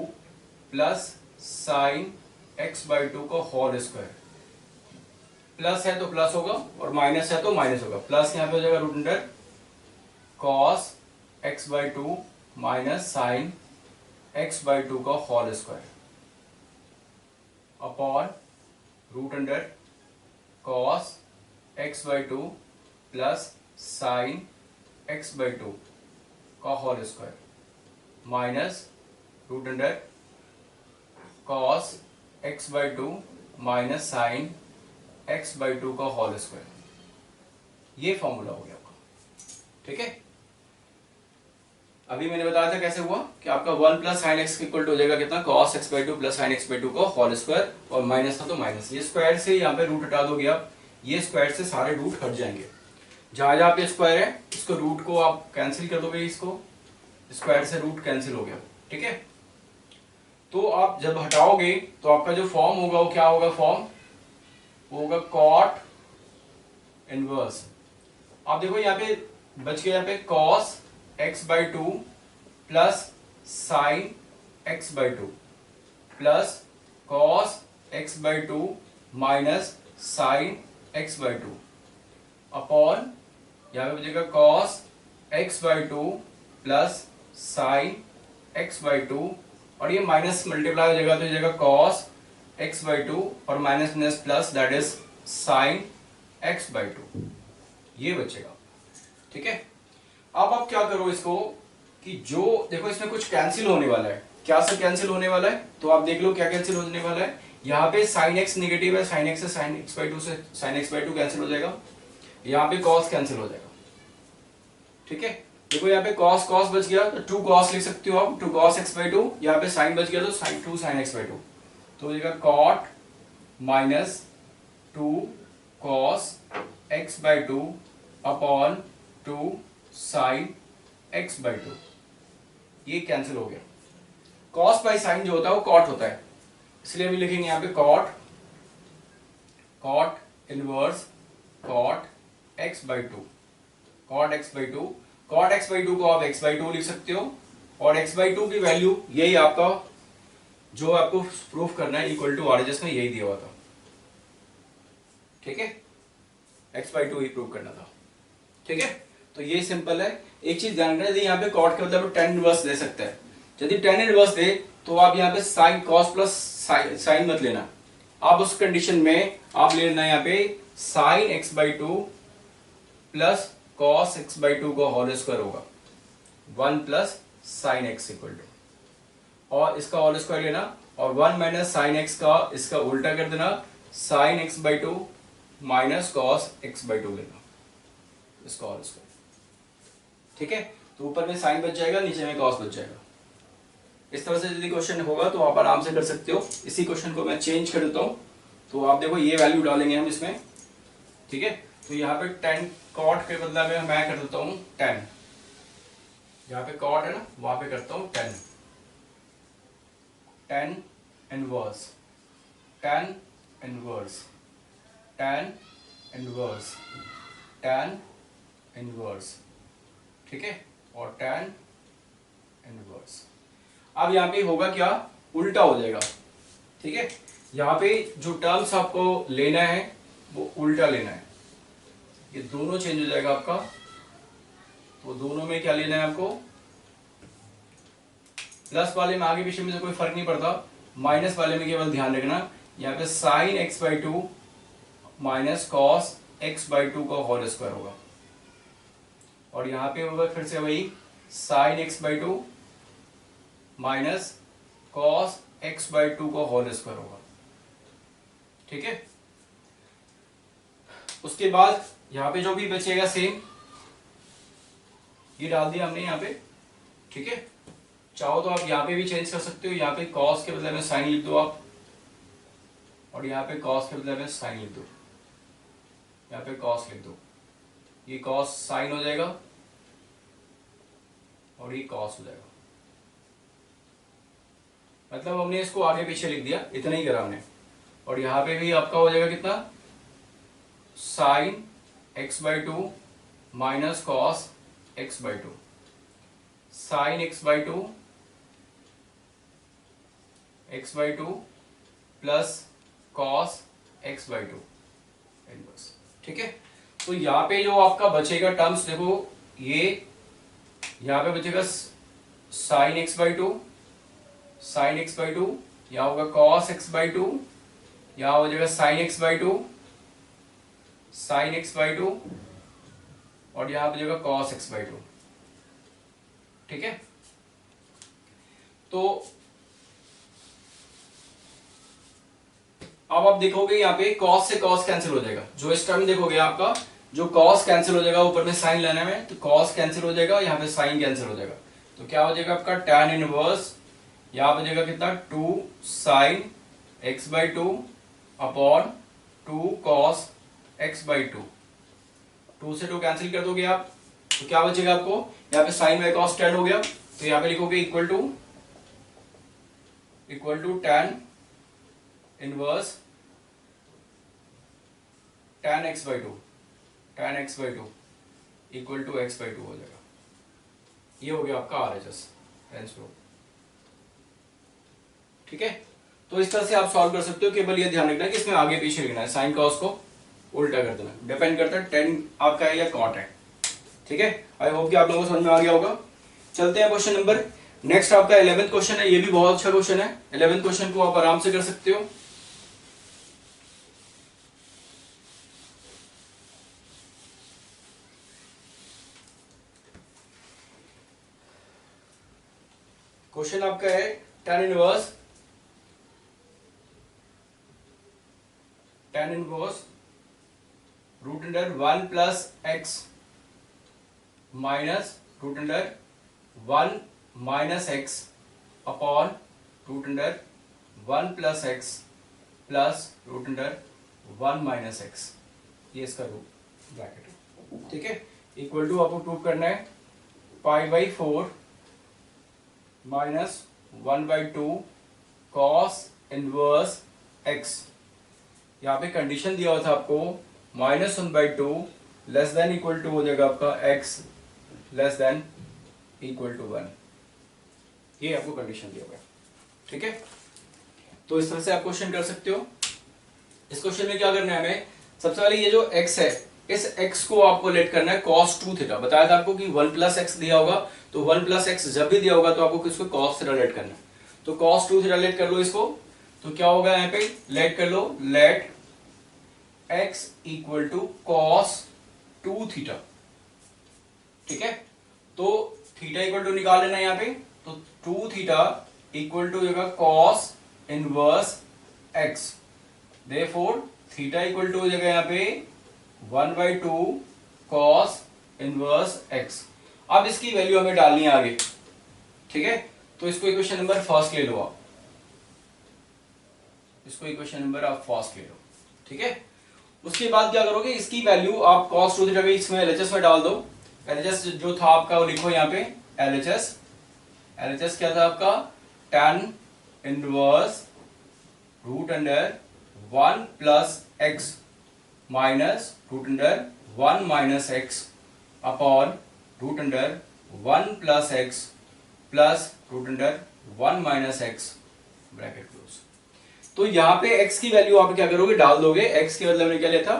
plus sine x by 2 का होल स्क्वायर। प्लस है तो प्लस होगा और माइनस है तो माइनस होगा। प्लस यहाँ पे हो जाएगा root under cos x by 2 minus sine x by 2 का whole square upon root under cos x by 2 plus sine x by 2 का whole square minus root under cos x by 2 minus sine x by 2 का whole square. ये formula हो गया आपका, ठीक है। अभी मैंने बताया था कैसे हुआ कि आपका 1 plus sine x equal to हो जाएगा कितना, cos x by 2 plus sine x by 2 का होल स्क्वायर, और माइनस था तो माइनस। ये स्क्वायर से यहाँ पे रूट हटा दोगे आप, ये स्क्वायर से सारे रूट हट जाएंगे। जहां जहां पे स्क्वायर है इसको रूट को आप कैंसिल कर दोगे, इसको स्क्वायर से रूट कैंसिल हो गया, ठीक है। तो आप जब हटाओगे तो आपका जो फॉर्म होगा वो क्या होगा, फॉर्म वो होगा कॉट इनवर्स। आप देखो यहाँ पे बच गया, यहाँ पे cos x by 2 plus sine x by 2 plus cos x by 2 minus sine x by 2 upon यहाँ पे बचेगा cos x by 2 plus sine x by 2, और ये माइनस मल्टीप्लाई हो जाएगा तो ये जाएगा कॉस एक्स बाई 2 और minus minus plus that is sine x by 2, ये बचेगा, ठीक है। अब आप क्या करो इसको कि जो देखो इसमें कुछ कैंसिल होने वाला है, क्या से कैंसिल होने वाला है, तो आप देख लो क्या कैंसिल होने वाला है। यहाँ पे साइन एक्स नेगेटिव है, साइन एक्स से साइन एक्स बाई 2 से साइन एक्स बाई 2 कैंसिल हो जाएगा, यहाँ पे कॉस कैंसिल हो जाएगा, ठीक है। देखो यहाँ पे कॉस कॉस बच गया तो 2 कॉस लिख सकते हो आप, 2 कॉस एक्स बाई 2, यहाँ पे साइन बच गया तो साइन 2 साइन एक्स बाई 2, तो हो जाएगा cot minus 2 cos x by 2 upon 2 sine x by 2, ये कैंसिल हो गया। कॉस बाई साइन जो होता है वो कॉट होता है, इसलिए हम लिखेंगे यहाँ पे cot inverse cot x by 2, cot x by 2, cot x by 2 को आप एक्स बाई 2 लिख सकते हो, और एक्स बाई 2 की वैल्यू यही आपका जो आपको प्रूफ करना है इक्वल टू आरएचएस में यही दिया हुआ था, ठीक है। एक्स बाई 2 ही प्रूव करना था, ठीक है। तो ये सिंपल है। एक चीज ध्यान रखना, यदि यहाँ पे कॉट के मतलब टेन इनवर्स दे सकता है, यदि टेन इनवर्स दे तो आप यहाँ पे साइन कॉस प्लस साइन मत लेना, आप उस कंडीशन में आप ले लेना यहाँ पे sine x by 2 plus cos x by 2 का होल स्क्वायर होगा 1 plus sine x equal to, और इसका होल स्क्वायर लेना, और 1 माइनस साइन एक्स का इसका उल्टा कर देना, sign x by 2 minus cos x by 2 लेना, इसका होल स्क्वायर। ठीक है, तो ऊपर में साइन बच जाएगा, नीचे में कॉस बच जाएगा। इस तरह से यदि क्वेश्चन होगा तो आप आराम से कर सकते हो। इसी क्वेश्चन को मैं चेंज कर देता हूँ, तो आप देखो ये वैल्यू डालेंगे हम इसमें। ठीक है, तो यहाँ पे 10 कॉट के बदला में मैं कर देता हूँ 10, यहाँ पे कॉट है ना, वहां पे करता हूँ 10 इनवर्स, 10 इनवर्स, 10 इनवर्स, 10 इनवर्स। ठीक है, और 10 इनवर्स। अब यहाँ पे होगा क्या, उल्टा हो जाएगा। ठीक है, यहाँ पे जो टर्म्स आपको लेना है वो उल्टा लेना है, ये दोनों चेंज हो जाएगा आपका। तो दोनों में क्या लेना है आपको, प्लस वाले में आगे पीछे में तो कोई फर्क नहीं पड़ता, माइनस वाले में केवल ध्यान रखना, यहाँ पे sine x by two minus cos x by two का होल स्क्वायर होगा, और यहाँ पे होगा फिर से वही sign x by two minus cos x by two का होल स्क्वायर होगा। ठीक है, उसके बाद यहाँ पे जो भी बचेगा सेम ये डाल दिया हमने यहाँ पे। ठीक है, चाहो तो आप यहाँ पे भी चेंज कर सकते हो, यहाँ पे कॉस के बदले में साइन लिख दो आप, और यहाँ पे कॉस के बदले में साइन लिख दो, यहाँ पे कॉस लिख दो, ये कॉस साइन हो जाएगा और ये कॉस हो जाएगा। मतलब हमने इसको आगे पीछे लिख दिया, इतना ही करा हमने। और यहाँ पे भी आपका हो जाएगा कितना, sign x by two minus cos x by two, sign x by two x by two plus cos x by two inverse. ठीक है, तो यहाँ पे जो आपका बचेगा टर्म्स देखो, ये यहाँ पे बचेगा sign x by two, sign x by two, यहाँ होगा कॉस एक्स बाई टू, यहाँ हो जाएगा sign x by two, sign x by two, और यहाँ बचेगा कॉस एक्स बाई टू। ठीक है, तो अब आप देखोगे यहाँ पे कॉस से कॉस कैंसिल हो जाएगा, जो इस टर्म देखोगे आपका जो कॉस कैंसिल हो जाएगा, ऊपर में साइन लेने में, तो कॉस कैंसिल हो जाएगा, यहाँ पे साइन कैंसिल हो जाएगा, तो क्या हो जाएगा आपका tan इनवर्स, यहाँ बचेगा कितना 2 sine x by two upon 2 cos x by two, 2 से 2 कैंसिल कर दोगे आप, तो क्या बचेगा आपको, यहाँ पे साइन बाई कॉस tan हो गया, तो यहाँ पे लिखोगे equal to tan inverse tan x by two, tan x by two equal to x by two हो जाएगा। ये हो गया आपका RHS आंसर। ठीक है, तो इस तरह से आप सॉल्व कर सकते हो। केवल ये ध्यान रखना है कि इसमें आगे पीछे लिखना है, साइन कॉस को उल्टा कर देना, डिपेंड करता है tan आपका है या कॉट है। ठीक है, आई होप कि आप लोगों को समझ में आ गया होगा। चलते हैं क्वेश्चन नंबर नेक्स्ट, आपका 11th क्वेश्चन है, ये भी बहुत अच्छा क्वेश्चन है। 11th क्वेश्चन को आप आराम से कर सकते हो। क्वेश्चन आपका है tan inverse root under 1 plus x minus root under 1 minus x upon root under 1 plus x plus root under 1 minus x, ये इसका रूट ब्रैकेट है। ठीक है, इक्वल टू आपको प्रूव करना है pi by 4 minus 1 by 2 cos inverse x. यहाँ पे कंडीशन दिया हुआ था आपको minus 1 by 2 less than equal to हो जाएगा आपका x less than equal to 1, ये आपको कंडीशन दिया हुआ है। ठीक है, तो इस तरह से आप क्वेश्चन कर सकते हो। इस क्वेश्चन में क्या करना है हमें, सबसे पहले ये जो x है, इस x को आपको लेट करना है cos 2 थीटा। बताया था आपको कि 1 प्लस एक्स दिया होगा, तो 1 प्लस एक्स जब भी दिया होगा तो आपको किसको cos थीटा लेट करना है, तो cos 2 थीटा लेट कर लो इसको। तो क्या होगा यहाँ पे, लेट कर लो, let x equal to cos 2 थीटा। ठीक है, तो थीटा इक्वल टू निकाल लेना यहाँ पे, तो 2 थीटा इक्वल टू होगा cos inverse x, therefore theta equal to हो जाएगा यहाँ पे 1 बाई 2 कॉस इनवर्स एक्स। अब इसकी वैल्यू हमें डालनी है आगे, ठीक है। तो इसको इक्वेशन नंबर फर्स्ट ले लो आप, इसको इक्वेशन नंबर आप फर्स्ट ले लो, ठीक है। उसके बाद क्या करोगे, इसकी वैल्यू आप cos 2 थीटा इसमें LHS में डाल दो। LHS जो था आपका वो लिखो यहाँ पे, LHS क्या था आपका, tan inverse root under 1 plus x minus root under 1 minus x upon root under 1 plus x plus root under 1 minus x bracket close. तो यहाँ पे x की वैल्यू आप क्या करोगे, डाल दोगे। x के मतलब क्या लेता,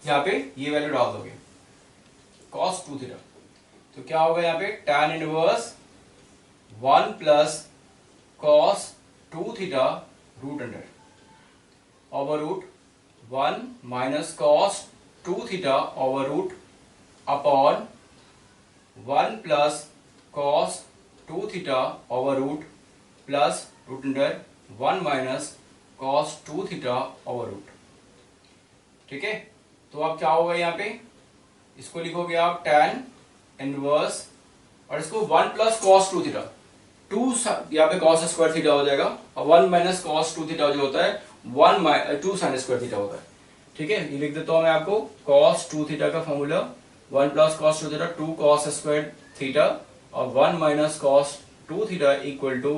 यहाँ पे ये वैल्यू डाल दोगे cos 2 थीटा। तो क्या होगा यहाँ पे, tan inverse 1 plus cos 2 theta root under over root 1 minus cos 2 theta over root upon 1 plus cos 2 theta over root plus root under 1 minus cos 2 theta over root, ठीक है। तो अब क्या होगा यहाँ पे, इसको लिखोगे आप tan इनवर्स और इसको 1 प्लस cos 2 थीटा, 2 यहाँ पे cos स्क्वायर थीटा हो जाएगा और 1 माइनस cos 2 थीटा जो होता है 2 sin स्क्वायर थीटा होता है, ठीक है। ये लिख देता हूं मैं आपको, cos 2 थीटा का formula 1 plus cos 2 theta 2 cos square theta और 1 minus cos 2 theta equal to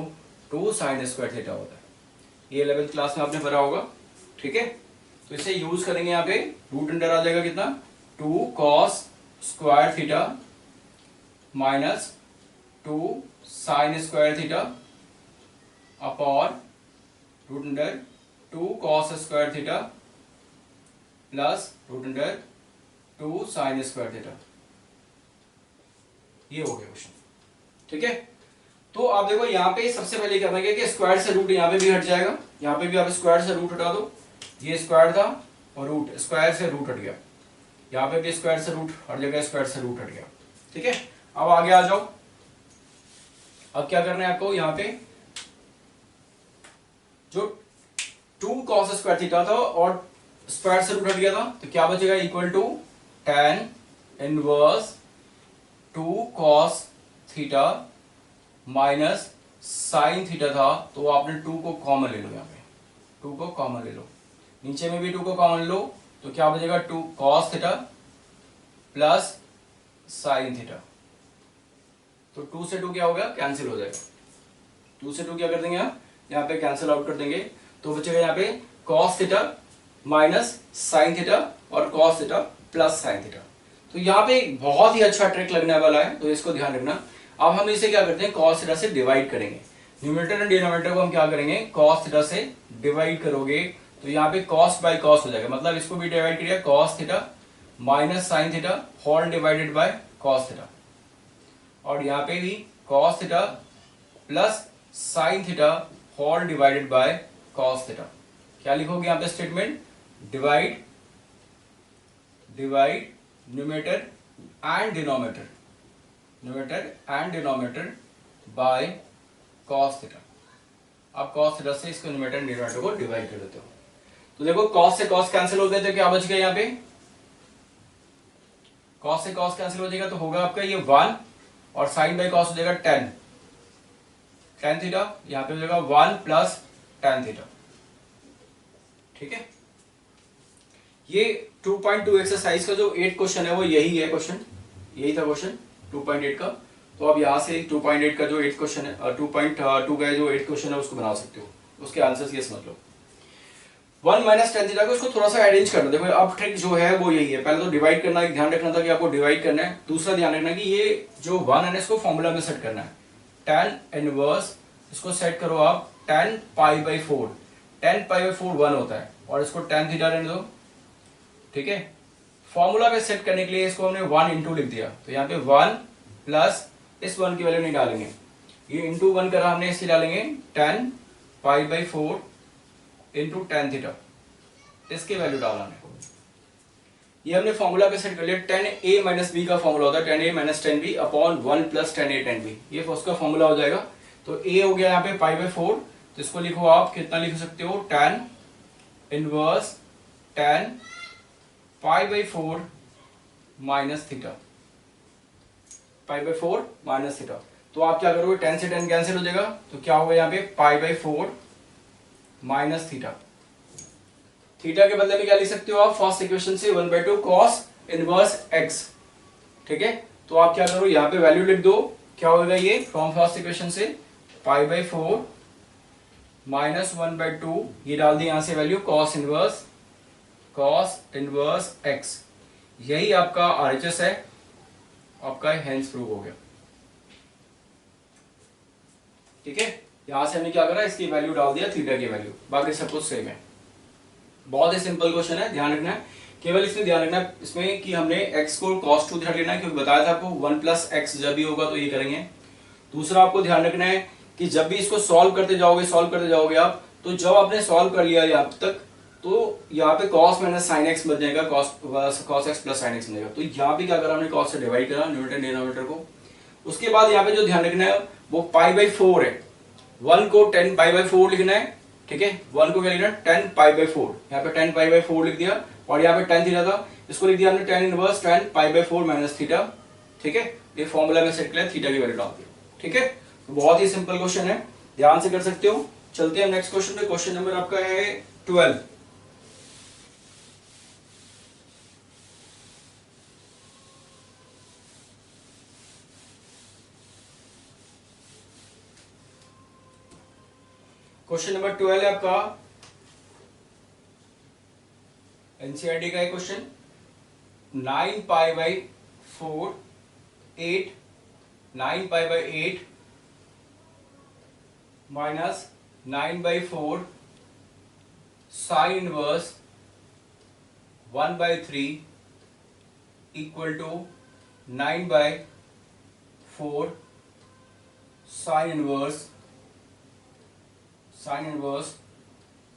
2 sin square theta होता है। ये 11th क्लास में आपने पढ़ा होगा, ठीक है। तो इसे यूज करेंगे यहाँ पे, रूट अंडर आ जाएगा कितना, 2 cos square theta minus 2 sin square theta upon root under 2 cos square theta plus root under 2 sin square theta. ये हो गया क्वेश्चन, ठीक है। तो आप देखो यहाँ पे सबसे पहले क्या करेंगे कि स्क्वायर से रूट यहाँ पे भी हट जाएगा, यहाँ पे भी आप स्क्वायर से रूट हटा दो, ये स्क्वायर था और रूट स्क्वायर से रूट हट गया, यहाँ पे भी स्क्वायर से रूट हर जगह स्क्वायर से रूट हट गया, ठीक है। अब आगे आ जाओ, अब क्या करना है आपको, यहाँ पे जो 2 cos स्क्वायर थीटा था और स्क्वायर से रूट हट गया था, तो क्या बचेगा, equal to tan inverse 2 cos theta minus sine theta था, तो आपने 2 को कॉमन ले लो, यहाँ पे 2 को कॉमन ले लो, नीचे में भी 2 को कॉमन लो, तो क्या बचेगा 2 cos theta plus sine theta. तो 2 से 2 क्या हो गया, कैंसिल हो जाएगा, 2 से 2 क्या कर देंगे आप, यहाँ पे कैंसिल आउट कर देंगे, तो बचेगा यहाँ पे cos theta minus sine theta और cos theta plus sine theta. तो यहाँ पे बहुत ही अच्छा ट्रिक लगने वाला है, तो इसको ध्यान रखना। अब हम इसे क्या करते हैं, cos थीटा से डिवाइड करेंगे, न्यूमरेटर एंड डिनोमिनेटर को हम क्या करेंगे, cos थीटा से डिवाइड करोगे, तो यहाँ पे cos बाय cos हो जाएगा, मतलब इसको भी डिवाइड करिए, cos theta minus sine theta whole divided by cos theta, और यहाँ पे भी cos theta plus sine theta whole divided by cos theta. क्या लिखोगे यहाँ पे statement, divide numerator and denominator, numerator and denominator by cos theta. आप cos theta से इसको न्यूमरेटर एंड डिनोमिनेटर को डिवाइड कर देते हो, तो देखो cos से cos कैंसिल हो गए, तो क्या बच गया यहाँ पे, cos से cos कैंसिल हो जाएगा, तो होगा आपका ये 1 और sin बाय cos हो जाएगा tan थीटा, यहाँ पे हो जाएगा 1 प्लस tan थीटा, ठीक है। ये 2.2 एक्सरसाइज का जो 8 क्वेश्चन है वो यही है क्वेश्चन, यही था क्वेश्चन 2.8 का। तो अब यहाँ से 2.8 का जो 8 क्वेश्चन है 2.2 का जो 8 क्वेश्चन है उसको बना सकते हो, उसके आंसर्स ये समझ लो। 1 माइनस tan थीटा को इसको थोड़ा सा अरेंज करना, देखो अब ट्रिक जो है वो यही है, पहले तो डिवाइड करना, एक ध्यान रखना था कि आपको डिवाइड करना है, दूसरा ध्यान रखना कि ये जो 1 है इसको फॉर्मूला में सेट करना है, tan इनवर्स इसको सेट करो आप tan pi by 4, tan pi by 4 1 होता है और इसको tan थीटा रहने दो, ठीक है। फॉर्मूला पे सेट करने के लिए इसको हमने 1 इंटू लिख दिया, तो यहाँ पे 1 प्लस इस 1 की वैल्यू नहीं डालेंगे, ये इंटू 1 करा हमने, इसलिए डालेंगे tan pi by 4 into tan theta, इसकी वैल्यू डालना है। ये हमने फॉर्मूला पे सेट कर लिया, tan a माइनस बी का फॉर्मूला होता है tan a minus tan b upon 1 plus tan a tan b, ये उसका फॉर्मूला हो जाएगा। तो a हो गया यहाँ पे पाई बाई 4, तो इसको लिखो आप, कितना लिख सकते हो, tan inverse tan pi by 4 minus theta, pi by 4 minus theta. तो आप क्या करोगे, 10 से 10 कैंसिल हो जाएगा, तो क्या होगा यहाँ पे पाई बाई 4 माइनस थीटा। थीटा के बदले में क्या लिख सकते हो आप फर्स्ट इक्वेशन से 1/2 cos इनवर्स x। ठीक है, तो आप क्या करो यहाँ पे वैल्यू लिख दो, क्या होगा ये फ्रॉम फर्स्ट इक्वेशन से पाई बाई 4 माइनस 1/2, ये डाल दी यहां से वैल्यू cos इनवर्स x। यही आपका RHS है, आपका हेंस प्रूव हो गया। ठीक है, यहां से हमने क्या करा, इसकी वैल्यू डाल दिया थीटा की वैल्यू, बाकी सब कुछ सेम है। बहुत ही सिंपल क्वेश्चन है, ध्यान रखना है, केवल इसमें ध्यान रखना है इसमें कि हमने x को cos 2 थीटा लेना है, क्योंकि बताया था आपको 1 प्लस एक्स जब भी होगा तो ये करेंगे। दूसरा आपको ध्यान रखना है कि जब भी इसको सॉल्व करते जाओगे आप, तो जब आपने सॉल्व कर लिया यहाँ तक, तो यहाँ पे cos माइनस साइन एक्स बन जाएगा, cos x plus sine x बनेगा। तो यहाँ पे क्या करा हमने, cos से डिवाइड करा न्यूमरेटर डिनोमिनेटर को। उसके बाद यहाँ पे जो ध्यान रखना है वो पाई बाई 4 है, 1 को 10 पाई बाई 4 लिखना है। ठीक है, 1 को क्या लिखना है 10 पाई बाई 4, यहाँ पे 10 पाई बाई 4 लिख दिया, और यहाँ पे 10 थीटा था, इसको लिख दिया हमने 10 inverse 10 pi by 4 minus theta. ठीक है, ये फॉर्मूला में सेट किया, थीटा की वैल्यू डाल दिया। ठीक है, तो बहुत ही सिंपल क्वेश्चन है, ध्यान से कर सकते हो। चलते हैं नेक्स्ट क्वेश्चन पे। क्वेश्चन नंबर आपका है 12। क्वेश्चन नंबर 12 है आपका एनसीईआरटी का है question. 9 pi by 4 8 9 pi by 8 minus 9 by 4 sine inverse 1 by 3 equal to 9 by 4 sine inverse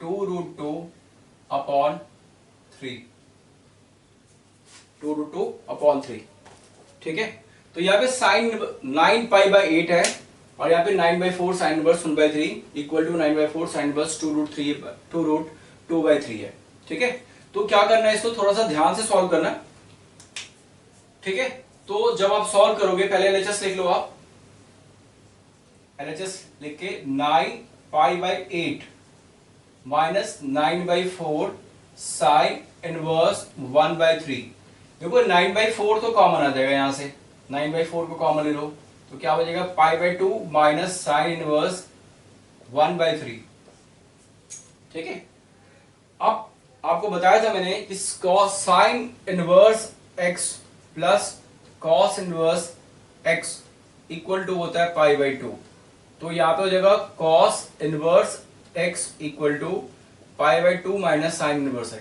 2√2 upon 3, 2√2 upon 3। ठीक है, तो यहाँ पे साइन 9 पाई बाई 8 है, और यहाँ पे 9 by 4 sine inverse 1 by 3 equal to 9 by 4 sine inverse 2√2 by 3 है। ठीक है, तो क्या करना है, इसको थोड़ा सा ध्यान से सॉल्व करना। ठीक है, तो जब आप सॉल्व करोगे पहले एलएचएस लिख लो आप, एलएचएस लिख के 9 pi by 8 minus 9 by 4 sine inverse 1 by 3। देखो 9 बाई 4 तो कॉमन आ जाएगा, यहां से 9 बाई 4 को कॉमन ले लो, तो क्या हो जाएगा pi by 2 minus sine inverse 1 by 3। ठीक है, अब आपको बताया था मैंने कि sine inverse x plus cos inverse x equal to होता है पाई बाई 2। तो यहाँ पे हो जाएगा cos inverse x equal to pi by 2 minus sine inverse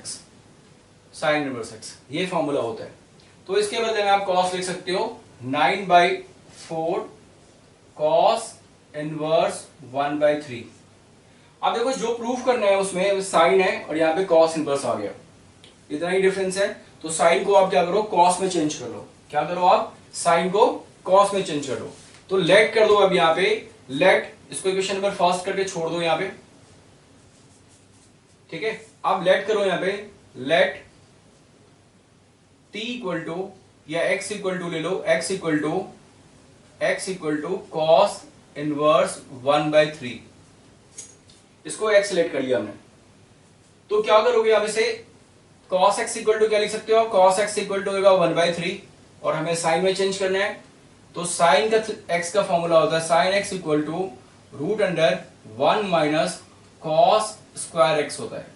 x, ये फॉर्मूला होता है। तो इसके बदले में आप कॉस लिख सकते हो 9 बाई 4 कॉस इनवर्स 1 बाई 3। अब देखो जो प्रूफ करना है उसमें साइन है, और यहाँ पे कॉस इनवर्स आ गया, इतना ही डिफरेंस है। तो साइन को आप क्या करो, कॉस में चेंज कर लो। क्या करो आप, साइन को कॉस में चेंज कर लो। तो लेट कर दो अब यहाँ पे, लेट इसको इक्वेशन नंबर फर्स्ट करके छोड़ दो यहाँ पे। ठीक है, अब लेट करो यहाँ पे, लेट t इक्वल टू या x इक्वल टू ले लो, x equal to cos inverse 1 by 3। इसको x लेट कर लिया हमने, तो क्या करोगे आप इसे, cos x इक्वल टू क्या लिख सकते हो, cos x इक्वल टू होगा 1 बाई 3, और हमें साइन में चेंज करना है। तो साइन का x का फॉर्मूला होता है sine x equal to root under 1 minus cos square x होता है।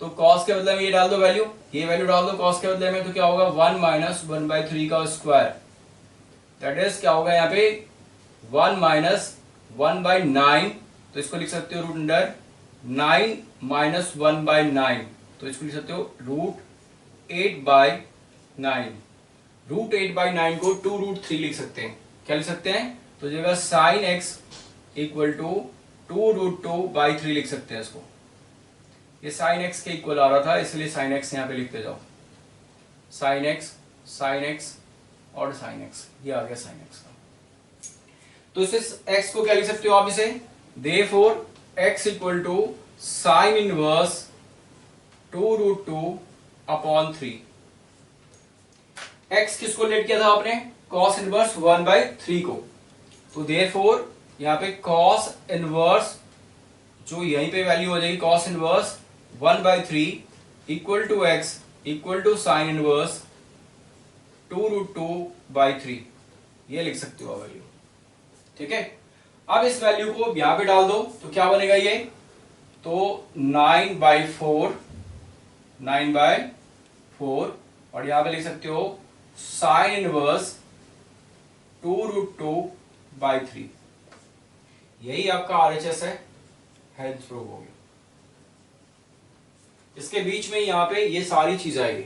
तो cos के बदले में ये डाल दो वैल्यू, ये वैल्यू डाल दो cos के बदले में, तो क्या होगा 1 माइनस 1 बाई 3 का स्क्वायर, दैट इज क्या होगा यहाँ पे 1 माइनस 1 बाई 9। तो इसको लिख सकते हो रूट अंडर 9 माइनस 1 बाई 9, तो इसको लिख सकते हो रूट 8 बाई 9। रूट 8 बाई 9 को 2√3 लिख सकते हैं। क्या लिख सकते हैं, तो जगह sine x equal to 2√2 by 3 लिख सकते हैं इसको। ये साइन x के इक्वल आ रहा था, इसलिए साइन x यहाँ पे लिखते जाओ, साइन x और साइन x, ये आ गया साइन x का। तो इसे x को क्या लिख सकते हो आप इसे, therefore x equal to sine inverse 2√2 upon 3। x किसको लेट किया था आपने, कॉस इनवर्स 1/3 को, तो देयरफॉर यहाँ पे कॉस इनवर्स जो यहीं पे वैल्यू हो जाएगी cos inverse 1/3 equal to x equal to sine inverse 2√2/3, ये लिख सकते हो वैल्यू। ठीक है, अब इस वैल्यू को यहां पे डाल दो तो क्या बनेगा ये, तो 9/4 और यहां पे लिख सकते हो साइन इनवर्स 2√2/3, यही आपका RHS है, हेंस प्रूव हो गया। इसके बीच में यहां पे ये सारी चीज आएगी।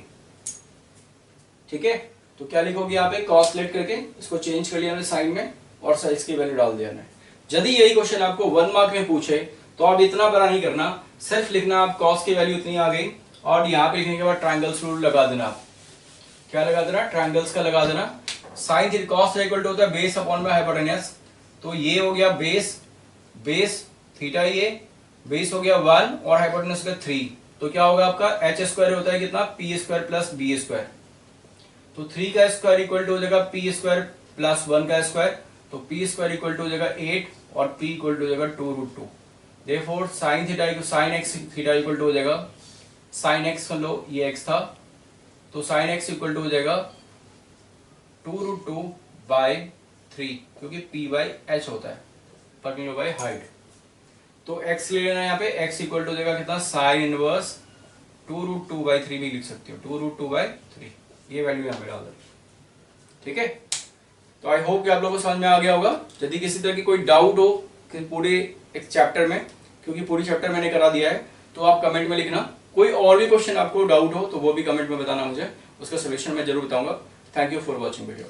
ठीक है, तो क्या लिखोगे यहाँ पे, कॉस लेट करके इसको चेंज कर लिया साइन में और साइज की वैल्यू डाल दिया। यदि यही क्वेश्चन आपको 1 मार्क में पूछे तो आप इतना बड़ा नहीं करना, सिर्फ लिखना आप कॉस की वैल्यू इतनी आ गई और यहाँ पे लिखने के बाद ट्रायंगल्स रूल लगा देना। आप क्या लगा देना, ट्रायंगल्स का लगा देना। Sine theta cos equal to होता है बेस अपॉन बाय हाइपोटेन्यूज, तो ये हो गया बेस थीटा, ये बेस हो गया 1 और हाइपोटेन्यूज का 3, तो क्या होगा आपका h² होता है कितना, p² प्लस b², तो 3 का स्क्वायर इक्वल टू हो जाएगा p² प्लस 1 का स्क्वायर, तो p² इक्वल टू हो जाएगा 8 और p इक्वल टू हो जाएगा 2√2। Therefore sine x theta equal to हो जाएगा साइन x कर लो, ये x था, तो साइन x इक्वल टू हो जाएगा 2√2/3, क्योंकि p/h होता है पर मीटर बाय हाइट, तो x ले लेना यहाँ पे, x इक्वल टू हो जाएगा कितना, साइन इनवर्स 2√2/3 भी लिख सकते हो, 2√2/3, ये वैल्यू यहाँ पे डाल दो। ठीक है, तो आई होप कि आप लोगों को समझ में आ गया होगा। यदि किसी तरह की कोई डाउट हो कि पूरे एक चैप्टर में, क्योंकि पूरी चैप्टर मैंने करा दिया है, तो आप कमेंट में लिखना। कोई और भी क्वेश्चन आपको डाउट हो तो वो भी कमेंट में बताना मुझे, उसका सोल्यूशन मैं जरूर बताऊंगा। Thank you for watching video.